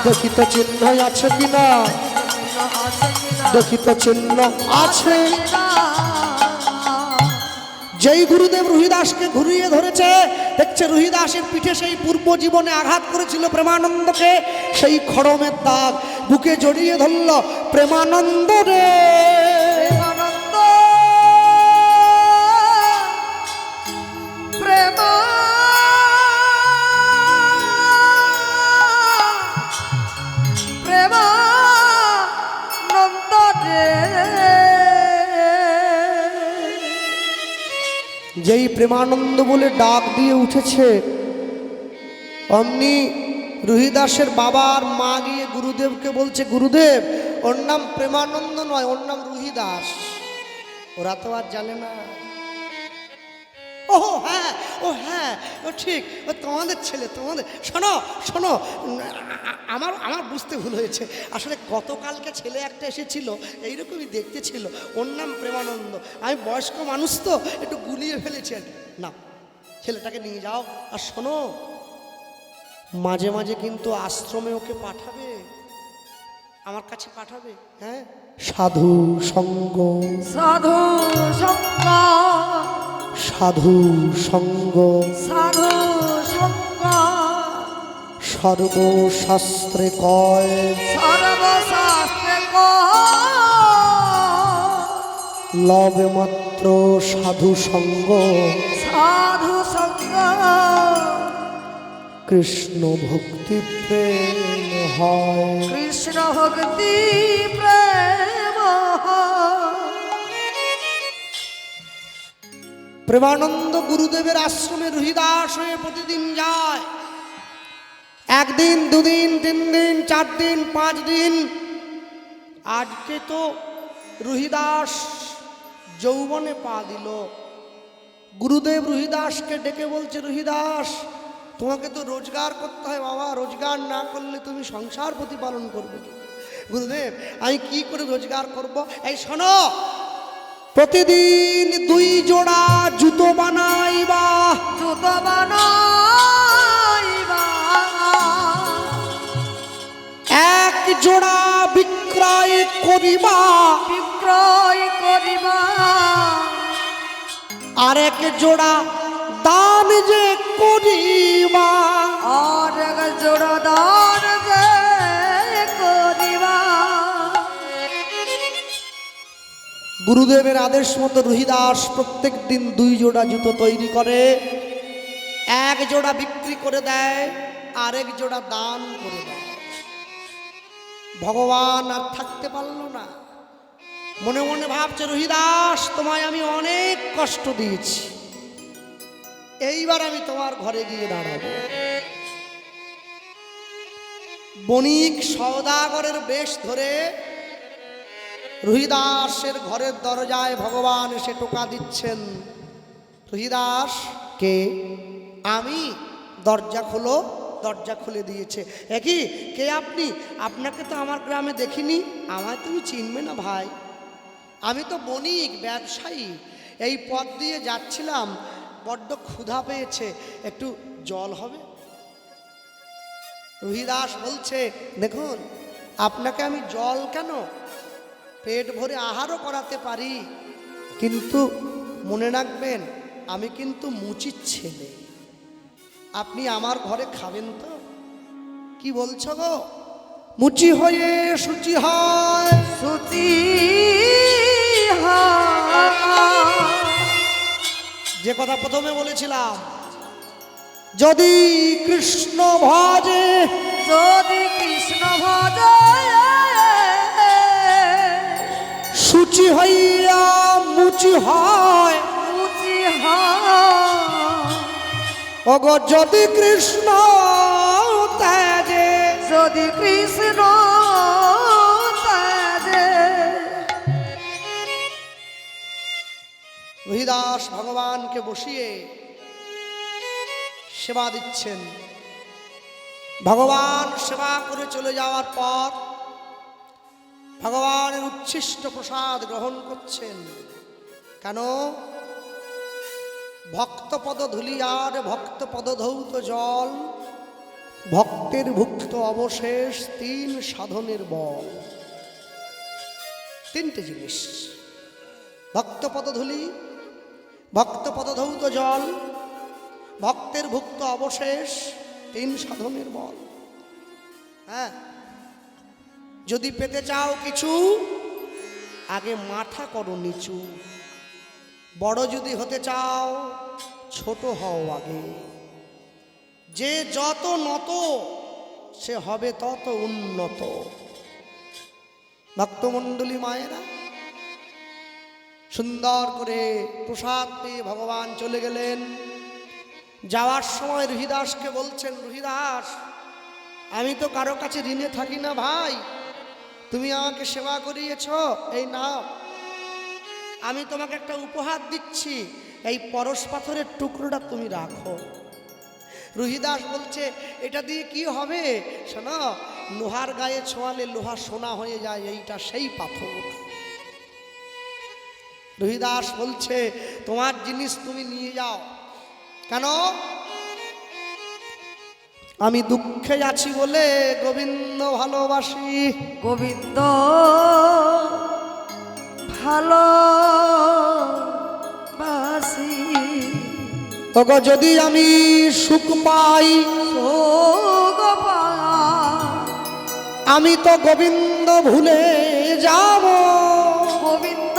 দেখিতে চিহ্ন আছে কিনা, দেখিতে চিহ্ন আছে। যেই গুরুদেব রুহিদাসকে ঘুরিয়ে ধরেছে, দেখছে রুহিদাসের পিঠে সেই পূর্ব জীবনে আঘাত করেছিল প্রেমানন্দকে, সেই খড়মের দাগ বুকে জড়িয়ে ধরল। প্রেমানন্দ রে প্রেমানন্দ প্রেমা প্রেমানন্দ রে যেই প্রেমানন্দ বলে ডাক দিয়ে উঠেছে, অমনি রুহিদাসের বাবা আর মা গিয়ে গুরুদেবকে বলছে, গুরুদেব ওর নাম প্রেমানন্দ নয়, ওর নাম রুহিদাস। ওরা তো আর জানে না। ও হ্যাঁ, ও হ্যাঁ, ও ঠিক, ও তোমাদের ছেলে, তোমাদের। শোনো শোনো, আমার আমার বুঝতে ভুল হয়েছে। আসলে গতকালকে ছেলে একটা এসেছিল, এইরকমই দেখতে ছিল, ওর নাম প্রেমানন্দ। আমি বয়স্ক মানুষ তো একটু গুলিয়ে ফেলেছি আর কি। না, ছেলেটাকে নিয়ে যাও। আর শোনো, মাঝে মাঝে কিন্তু আশ্রমে ওকে পাঠাবে, আমার কাছে পাঠাবে। হ্যাঁ, সাধু সঙ্গ, সাধু সঙ্গ সাধু সঙ্গ, সাধু সঙ্গ সর্বশাস্ত্রে কয়, সর্বশাস্ত্রে লবে মাত্র সাধু সঙ্গ, সাধু সঙ্গ কৃষ্ণ ভক্তি প্রেম হয়, কৃষ্ণ ভক্তি প্রেম প্রেমানন্দ গুরুদেবের আশ্রমে রুহিদাস হয়ে প্রতিদিন যায়। একদিন, দুদিন, 3 দিন, 4 দিন, 5 দিন। আজকে তো রুহিদাস যৌবনে পা দিল। গুরুদেব রুহিদাসকে ডেকে বলছে, রুহিদাস তোমাকে তো রোজগার করতে হয় বাবা, রোজগার না করলে তুমি সংসার প্রতিপালন করবে কি? গুরুদেব আমি কি করে রোজগার করব? এই শোনো, প্রতিদিন 2 জোড়া জুতো বানাইবা, জুতো বানাইবা, 1 জোড়া বিক্রয় করিবা, বিক্রয় করিবা, আর 1 জোড়া দান যে করিবা, আর এক জোড়া দান যে করিবা। গুরুদেবের আদেশ মতো রুহিদাস প্রত্যেক দিন 2 জোড়া জুতো তৈরি করে, 1 জোড়া বিক্রি করে দেয়, আর 1 জোড়া দান করে দেয়। ভগবান আর থাকতে পারল না, মনে মনে ভাবছে, রুহিদাস তোমায় আমি অনেক কষ্ট দিয়েছি, এইবার আমি তোমার ঘরে গিয়ে দাঁড়াবো। বণিক সওদাগরের বেশ ধরে রুহিদাসের ঘরের দরজায় ভগবান এসে টোকা দিচ্ছেন। রুহিদাস কে? আমি। দরজা খোলো। দরজা খুলে দিয়েছে। একই কে আপনি? আপনাকে তো আমার গ্রামে দেখিনি, আমায় তুমি চিনবে না ভাই, আমি তো বণিক, ব্যবসায়ী, এই পথ দিয়ে যাচ্ছিলাম, বড্ড ক্ষুধা পেয়েছে, একটু জল হবে? রুহিদাস বলছে, দেখুন আপনাকে আমি জল কেন, পেট ভরে আহারও করাতে পারি, কিন্তু মনে রাখবেন আমি কিন্তু মুচির ছেলে, আপনি আমার ঘরে খাবেন তো? কি বলছো গো? মুচি হয়ে শুচি হয়, সুচি যে কথা প্রথমে বলেছিলাম, যদি কৃষ্ণ ভজে, যদি কৃষ্ণ ভজ শুচি হইয়া মুচি হয়, মুচি ওগো যদি কৃষ্ণ ত্যাজে, যদি কৃষ্ণ ত্যাজে। রুহিদাস ভগবানকে বসিয়ে সেবা দিচ্ছেন। ভগবান সেবা করে চলে যাওয়ার পর ভগবানের উচ্ছিষ্ট প্রসাদ গ্রহণ করছেন। কেন? ভক্তপদ ধূলি আর ভক্তপদ ধৌত জল, ভক্তের ভুক্ত অবশেষ তিন সাধনের বল। তিনটে জিনিস, ভক্তপদ ধূলি, ভক্তপদ ধৌত জল, ভক্তের ভুক্ত অবশেষ তিন সাধনের বল। হ্যাঁ, যদি পেতে চাও কিছু আগে মাথা করো নিচু, বড় যদি হতে চাও ছোট হও আগে। যে যত নত সে হবে তত উন্নত। ভক্তমণ্ডলী মায়েরা সুন্দর করে প্রসাদ পেয়ে ভগবান চলে গেলেন। যাওয়ার সময় রুহিদাসকে বলছেন, রুহিদাস আমি তো কারো কাছে ঋণে থাকি না ভাই, তুমি আমাকে সেবা করিয়েছ, এই নাও আমি তোমাকে একটা উপহার দিচ্ছি, এই পরশ পাথরের টুকরোটা তুমি রাখো। রুহিদাস বলছে এটা দিয়ে কি হবে? শোনো, লোহার গায়ে ছোঁয়ালে লোহা সোনা হয়ে যায়, এইটা সেই পাথর। রুহিদাস বলছে তোমার জিনিস তুমি নিয়ে যাও। কেন? আমি দুঃখে আছি বলে গোবিন্দ ভালোবাসি। গোবিন্দ ভালোবাসি। ওগো যদি আমি সুখ পাই, সুখ পাই, আমি তো গোবিন্দ ভুলে যাব। গোবিন্দ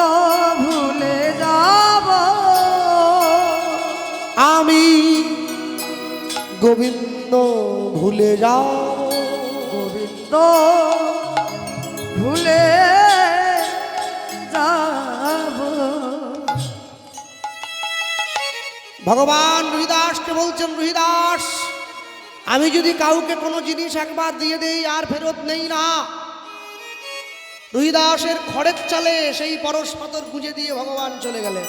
ভুলে যাব। আমি গোবিন্দ ভুলে যাব। গোবিন্দ ভুলে যাব। ভগবান রুহিদাসকে বলছেন, রুহিদাস আমি যদি কাউকে কোনো জিনিস একবার দিয়ে দেই আর ফেরত নেই না। রুহিদাসের খড়ের চালে সেই পরশ পাথর গুঁজে দিয়ে ভগবান চলে গেলেন।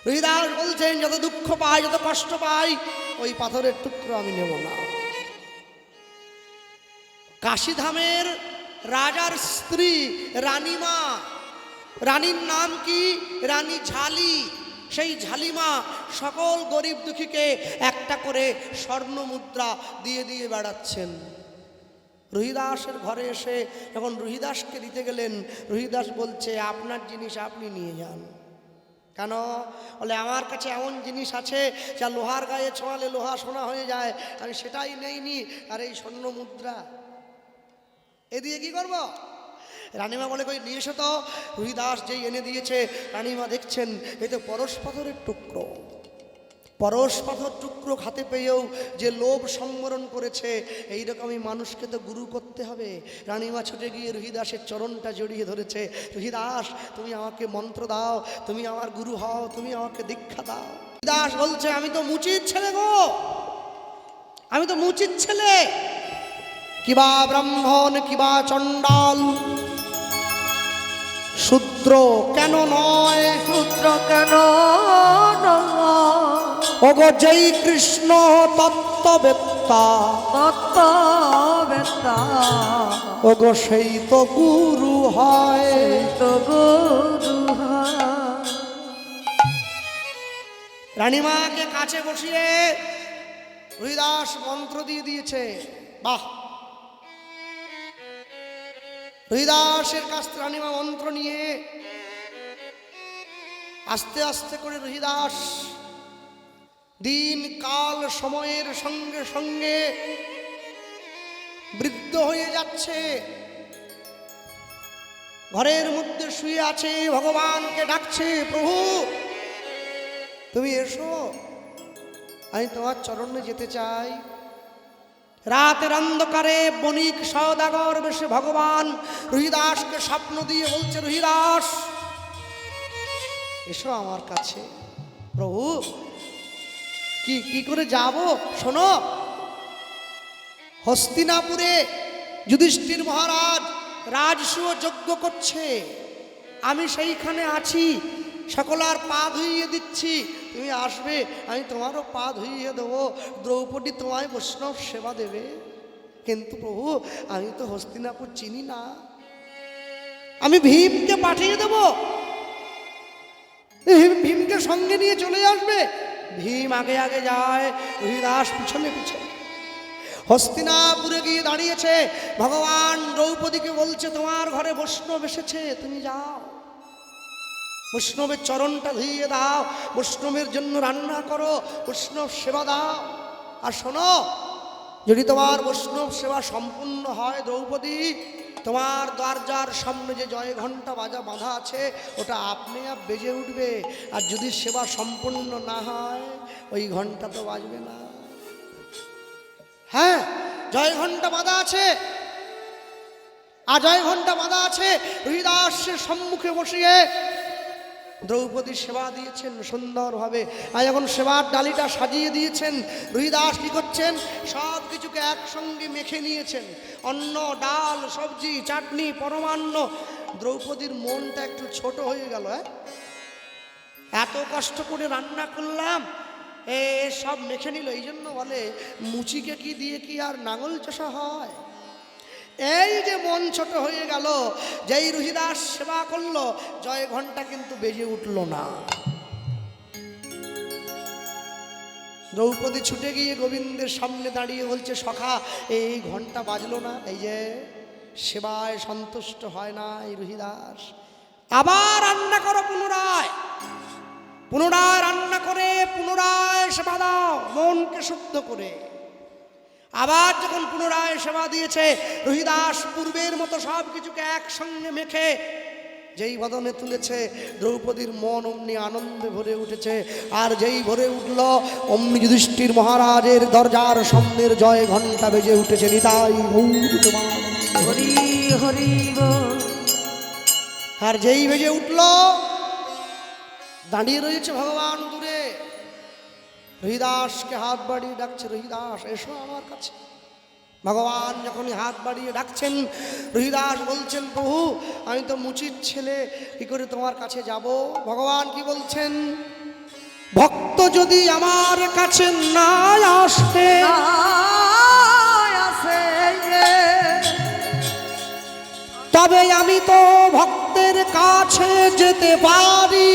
রুহিদাস বলছেন যত দুঃখ পাই, যত কষ্ট পাই, ওই পাথরের টুকরো আমি নেব না। কাশীধামের রাজার স্ত্রী রানীমা, রানীর নাম কি? রানী ঝালি। সেই ঝালিমা সকল গরিব দুঃখীকে একটা করে স্বর্ণ মুদ্রা দিয়ে দিয়ে বেড়াচ্ছেন। রুহিদাসের ঘরে এসে যখন রুহিদাসকে দিতে গেলেন, রুহিদাস বলছে আপনার জিনিস আপনি নিয়ে যান। কেন? বলে আমার কাছে এমন জিনিস আছে যা লোহার গায়ে ছোঁয়ালে লোহা সোনা হয়ে যায়, আমি সেটাই নেইনি, আর এই স্বর্ণ মুদ্রা এ দিয়ে কি করব? রানীমা বলে কই নিয়ে এসো তো। রুহিদাস যেই এনে দিয়েছে, রানীমা দেখছেন এই তো পরশ পাথরের টুকরো। পরশ পাথর টুকরো খাতে পেয়েও যে লোভ সম্বরণ করেছে, এইরকমই মানুষকে তো গুরু করতে হবে। রানীমা ছুটে গিয়ে রুহিদাসের চরণটা জড়িয়ে ধরেছে। রুহিদাস তুমি আমাকে মন্ত্র দাও, তুমি আমার গুরু হও, তুমি আমাকে দীক্ষা দাও। রুহিদাস বলছে আমি তো মুচির ছেলে গো, আমি তো মুচির ছেলে, কিবা ব্রাহ্মণ কিবা চণ্ডাল, শূদ্র কেন নয়, পুত্র কেন ওগো জয় কৃষ্ণ তত্ত্ববেত্তা, তত্ত্ববেত্তা, ওগো সেই তো গুরু হয়। তো গুরু হয়। রানীমাকে কাছে বসিয়ে রুহিদাস মন্ত্র দিয়ে দিয়েছে। বাহ! রুহিদাসের কাছ থেকে রানীমা মন্ত্র নিয়ে আস্তে আস্তে করে রুহিদাস দিন কাল সময়ের সঙ্গে সঙ্গে বৃদ্ধ হয়ে যাচ্ছে। ঘরের মধ্যে শুয়ে আছে, ভগবানকে ডাকছে, প্রভু তুমি এসো, আমি তোমার চরণে যেতে চাই। রাতের অন্ধকারে বণিক সওদাগর বেশে ভগবান রুহিদাসকে স্বপ্ন দিয়ে বলছে, রুহিদাস এসো আমার কাছে। প্রভু কি করে যাব? শোনো, হস্তিনাপুরে যুধিষ্ঠির মহারাজ রাজসূয় যজ্ঞ করছে, আমি সেইখানে আছি, সকলার পা ধুইয়ে দিচ্ছি, তুমি আসবে, আমি তোমারও পা ধুইয়ে দেবো, দ্রৌপদী তোমায় বৈষ্ণব সেবা দেবে। কিন্তু প্রভু আমি তো হস্তিনাপুর চিনি না, আমি ভীমকে পাঠিয়ে দেব, ভীমকে সঙ্গে নিয়ে চলে আসবে। ভীম আগে আগে যায়, হরিদাস পিছনে পিছনে। হস্তিনাপুরে গিয়ে দাঁড়িয়েছে, ভগবান দ্রৌপদীকে বলছে তোমার ঘরে বৈষ্ণব এসেছে, তুমি যাও, বৈষ্ণবের চরণটা ধুইয়ে দাও, বৈষ্ণবের জন্য রান্না করো, বৈষ্ণব সেবা দাও। আর শোনো, যদি তোমার বৈষ্ণব সেবা সম্পূর্ণ হয় দ্রৌপদী, তোমার দরজার সামনে যে জয় ঘণ্টা বাঁধা আছে ওটা আপনি আপ বেজে উঠবে। আর যদি সেবা সম্পূর্ণ না হয় ওই ঘণ্টা তো বাজবে না। হ্যাঁ, জয় ঘণ্টা বাঁধা আছে, আর জয় ঘণ্টা বাঁধা আছে। হরিদাসের সম্মুখে বসিয়ে দ্রৌপদী সেবা দিয়েছেন সুন্দরভাবে। আর যখন সেবার ডালিটা সাজিয়ে দিয়েছেন, হরিদাস কি করছেন, সব কিছুকে একসঙ্গে মেখে নিয়েছেন, অন্ন, ডাল, সবজি, চাটনি, পরমান্ন। দ্রৌপদীর মনটা একটু ছোট হয়ে গেল। এত কষ্ট করে রান্না করলাম, সব মেখে নিল। এই জন্য বলে মুচিকে কি দিয়ে কি আর নাঙল চষা হয়। এই যে মন ছোট হয়ে গেল, যেই রুহিদাস সেবা করলো, জয় ঘণ্টা কিন্তু বেজে উঠল না। দ্রৌপদী ছুটে গিয়ে গোবিন্দের সামনে দাঁড়িয়ে বলছে, সখা এই ঘণ্টা বাজলো না, এই যে সেবায় সন্তুষ্ট হয় না এই রুহিদাস, আবার রান্না করো, পুনরায় পুনরায় রান্না করে পুনরায় সেবা দাও, মনকে শুদ্ধ করে। আবার যখন পুনরায় সেবা দিয়েছে, রুহিদাস পূর্বের মতো সব কিছুকে একসঙ্গে মেখে যেই বদনে তুলেছে, দ্রৌপদীর মন অমনি আনন্দে ভরে উঠেছে। আর যেই ভরে উঠল, অমনি যুধিষ্ঠির মহারাজের দরজার সামনের জয় ঘণ্টা বেজে উঠেছে। নিতাই গৌর প্রেমানন্দে হরি হরি বল। আর যেই বেজে উঠল, দাঁড়িয়ে রয়েছে ভগবান দূরে, হরিদাসকে হাত বাড়িয়ে ডাকছে, হরিদাস এসো আমার কাছে। ভগবান যখনই হাত বাড়িয়ে ডাকছেন, হরিদাস বলছেন, প্রভু আমি তো মুচির ছেলে, কি করে তোমার কাছে যাব? ভগবান কি বলছেন, ভক্ত যদি আমার কাছে না আসে, তবে আমি তো ভক্তের কাছে যেতে পারি,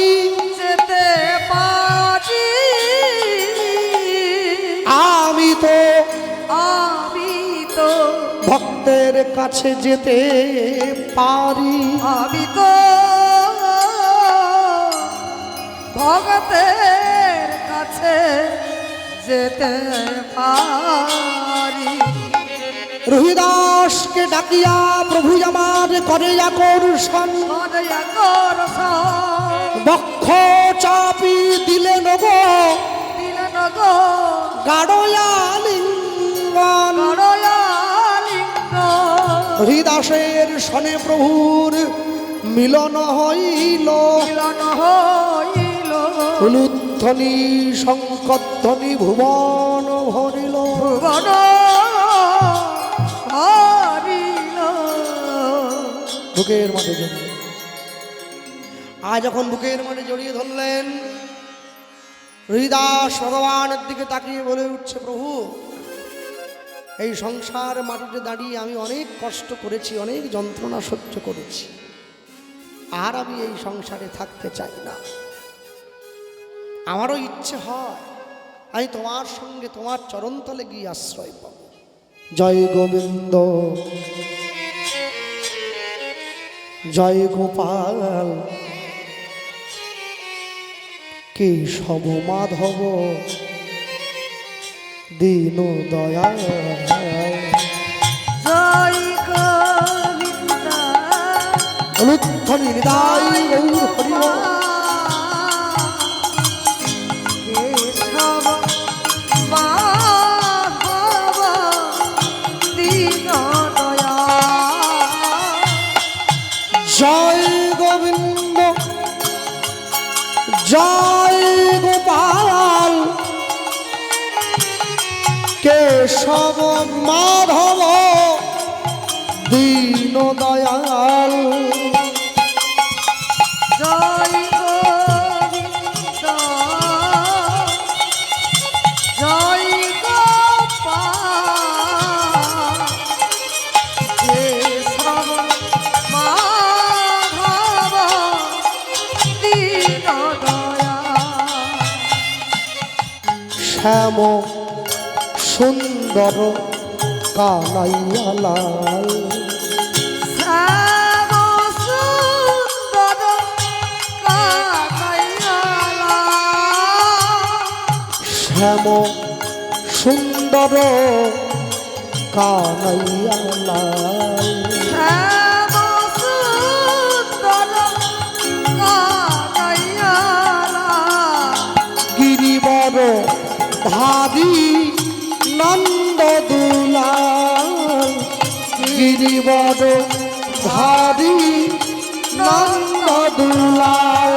যেতে পারি। আমি তো ভক্তের কাছে যেতে পারি, আমি তো ভগতের কাছে যেতে পারি। রুহিদাসকে ডাকিয়া প্রভু আমার করে আকর্ষণ, বক্ষ চাপি দিলেন গো, গাঢ়য়ালিঙ্গন। হরিদাসের সনে প্রভুর মিলন হইল, উলুধ্বনি শঙ্কধ্বনি ভুবন ভরিল, বুকের মাঝে জড়িয়ে। যখন বুকের মাঝে জড়িয়ে ধরলেন, হরিদাস ভগবানের দিকে তাকিয়ে বলে উঠছে, প্রভু এই সংসার মাটিতে দাঁড়িয়ে আমি অনেক কষ্ট করেছি, অনেক যন্ত্রণা সহ্য করেছি, আর আমি এই সংসারে থাকতে চাই না। আমারও ইচ্ছে হয় আমি তোমার সঙ্গে তোমার চরণতলে গিয়ে আশ্রয় পাব। জয় গোবিন্দ, জয় গোপাল, কেশব মাধব দীন দয়াল। জয় গোবিন্দ, অনুধ্বনি নিতাই গৌর হরিবল। কেশব মাধব দীন দয়াল। জয় গোবিন্দ, জয় গোপাল, কেশব মাধব দীন দয়াল। জয় গোবিন্দ, শ্যাম সুন্দর কানাইয়া লাল শ্যাম সুন্দর কানাইয়া লাল। শ্যাম সুন্দর কানাইয়া লাল শ্যাম সুন্দর কানাইয়া লাল। গিরিবর ধারি নন্দ দুলাল গিরিবর ধারি নন্দ দুলাল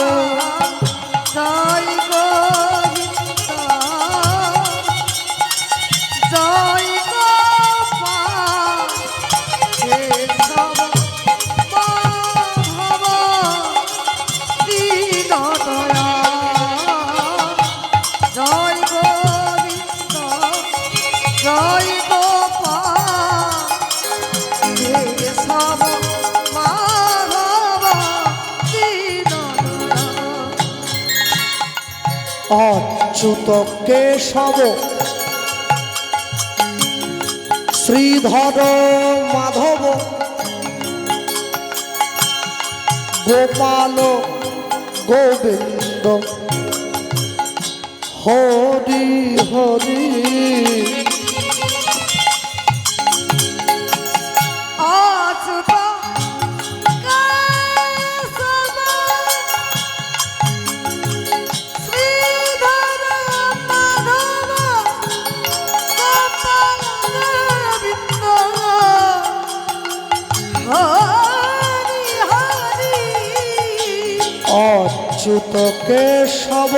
জয় গোবিন্দ জয় গোপাল কেশব মাধব দীনদয়াল। জয় গোবিন্দ জয় গোপাল কেশব মাধব দীনদয়াল। অচ্যুত কেশব শ্রীধর মাধব গোপাল গোবিন্দ হরি হরি অচ্যুত কেশব শ্রীধর মাধব গোপাল গোবিন্দ হরি হরি। অচ্যুত কেশব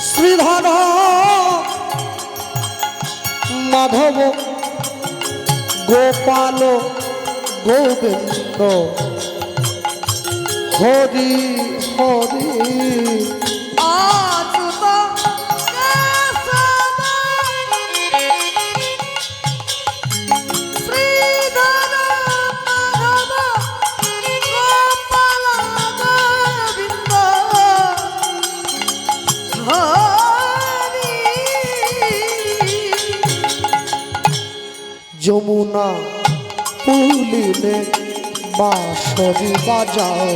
শ্রীধর মাধব গোপাল গোবিন্দ হরি হরি অচ্যুত কেশব শ্রীধর মাধব গোপাল গোবিন্দ হরি। যমুনা পুলিনে বাঁশরি বাজাও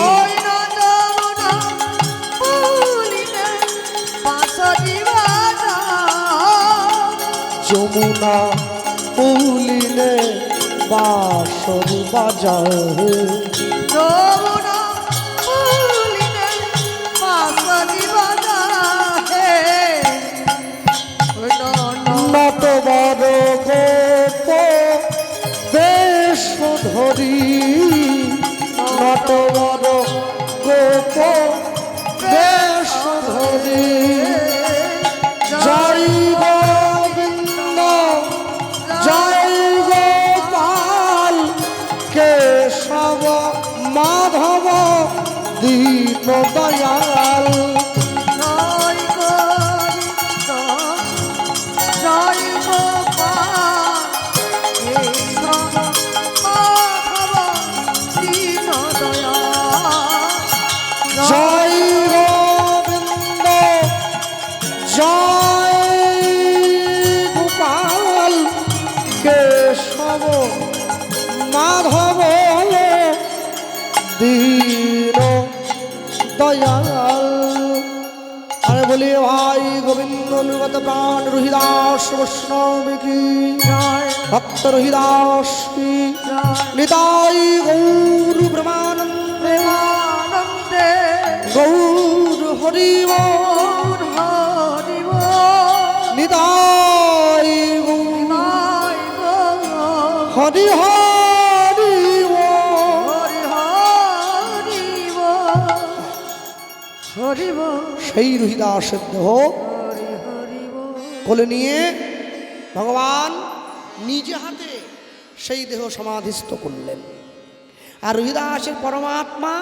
ওই না যমুনা পুলিনে বাঁশরি বাজাও। যমুনা পুলিনে বাঁশরি বাজাও যমুনা পুলিনে বাঁশরি বাজাও। হে ওই না নত বড় গোপ বেশ ধরি নত বড় গোপ বেশ ধরি জয় গোবিন্দ জয় গোপাল কেশব মাধব দীন দয়াল জয় গোবিন্দ জয় গোপাল কেশব মাধব দীনদয়াল। জয় গোবিন্দ জয় গোপাল কেশব মাধব দীন দয়াল। আরে বলিए ভাই গোবিন্দ অনুগত প্রাণ রহিদাস বৈষ্ণব কি জয় ভক্ত রহিদাস কি জয় নিতাই গৌর ব্রহ্মানন্দ প্রেমানন্দে গৌর হরি গৌর হরি বল। নিতাই গৌর নিতাই গৌর হরি হরি হরি হরি বল। হরি বল সেই রহিদাসের দেহ হরি হরি বল। কোলে নিয়ে ভগবান নিজে হাতে সেই দেহ সমাধিস্থ করলেন। আর রহিদাসের পরমাত্মা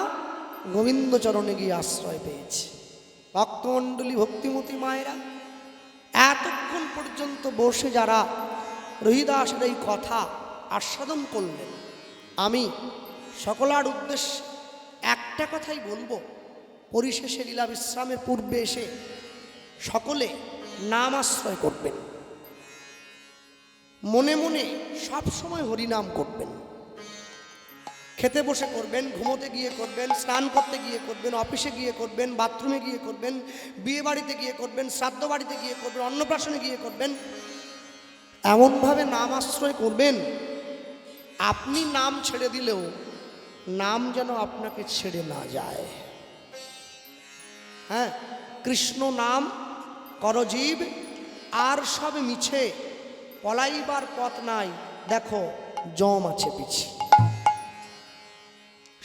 গোবিন্দ চরণে গিয়ে আশ্রয় পেয়েছে। ভক্তমণ্ডলী ভক্তিমতী মায়েরা এতক্ষণ পর্যন্ত বসে যারা রহিদাসের এই কথা আস্বাদন করলেন, আমি সকলার উদ্দেশ্যে একটা কথাই বলবো। পরিশেষে লীলা বিশ্রামের পূর্বে এসে সকলে নাম আশ্রয় করবেন, মনে মনে সব সময় হরিনাম করবেন। খেতে বসে করবেন, ঘুমোতে গিয়ে করবেন, স্নান করতে গিয়ে করবেন, অফিসে গিয়ে করবেন, বাথরুমে গিয়ে করবেন, বিয়ে বাড়িতে গিয়ে করবেন, শ্রাদ্ধ বাড়িতে গিয়ে করবেন, অন্নপ্রাশনে গিয়ে করবেন। এমনভাবে নাম আশ্রয় করবেন, আপনি নাম ছেড়ে দিলেও নাম যেন আপনাকে ছেড়ে না যায়। হ্যাঁ, কৃষ্ণ নাম করজীব, আর সব মিছে, পলাইবার পথ নাই, দেখো জম আছে পিছে।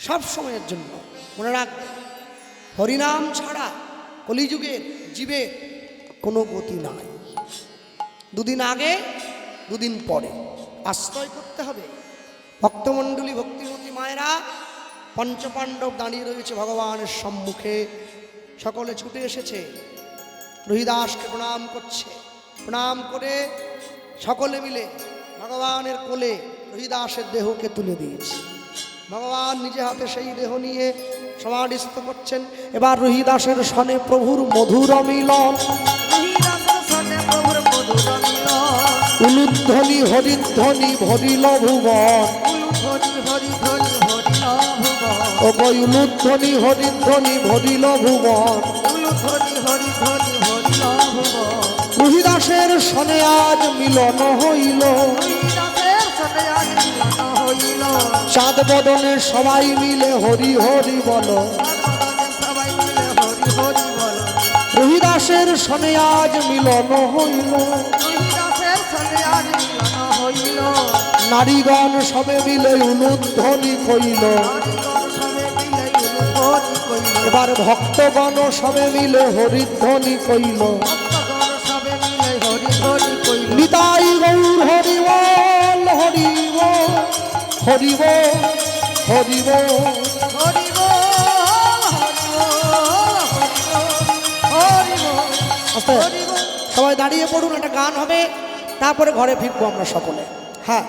সব সময়ের জন্য মনে রাখবে, হরিনাম ছাড়া কলিযুগের জীবের কোনো গতি নাই। দুদিন আগে দুদিন পরে আশ্রয় করতে হবে। ভক্তমণ্ডলী, ভক্তিমতী মায়েরা, পঞ্চপাণ্ডব দাঁড়িয়ে রয়েছে ভগবানের সম্মুখে, সকলে ছুটে এসেছে, রহিদাসকে প্রণাম করছে। প্রণাম করে সকলে মিলে ভগবানের কোলে রহিদাসের দেহকে তুলে দিয়েছে। ভগবান নিজে হাতে সেই দেহ নিয়ে সমাধিস্থ করছেন। এবার রহিদাসের সনে প্রভুর মধুর মিলন, উলুধ্বনি হরিধ্বনি ভরিল ভুবন, ও গো উলুধ্বনি হরিধ্বনি ভরিল ভুবন। রহিদাসের সনে আজ মিলন হইল, চাঁদ বদনে সবাই মিলে হরি হরি বলো। রহিদাসের সনে আজ মিলন হইল, নারীগণ সবে মিলে উলুধ্বনি কইল। এবার ভক্তগণ সবে মিলে হরিধ্বনি কইল। নিতাই গৌর হরি বল, হরি বল, হরি বল, হরি বল, হরি বল। সবাই দাঁড়িয়ে পড়ুন, একটা গান হবে, তারপরে ঘরে ফিরবো আমরা সকলে। হ্যাঁ।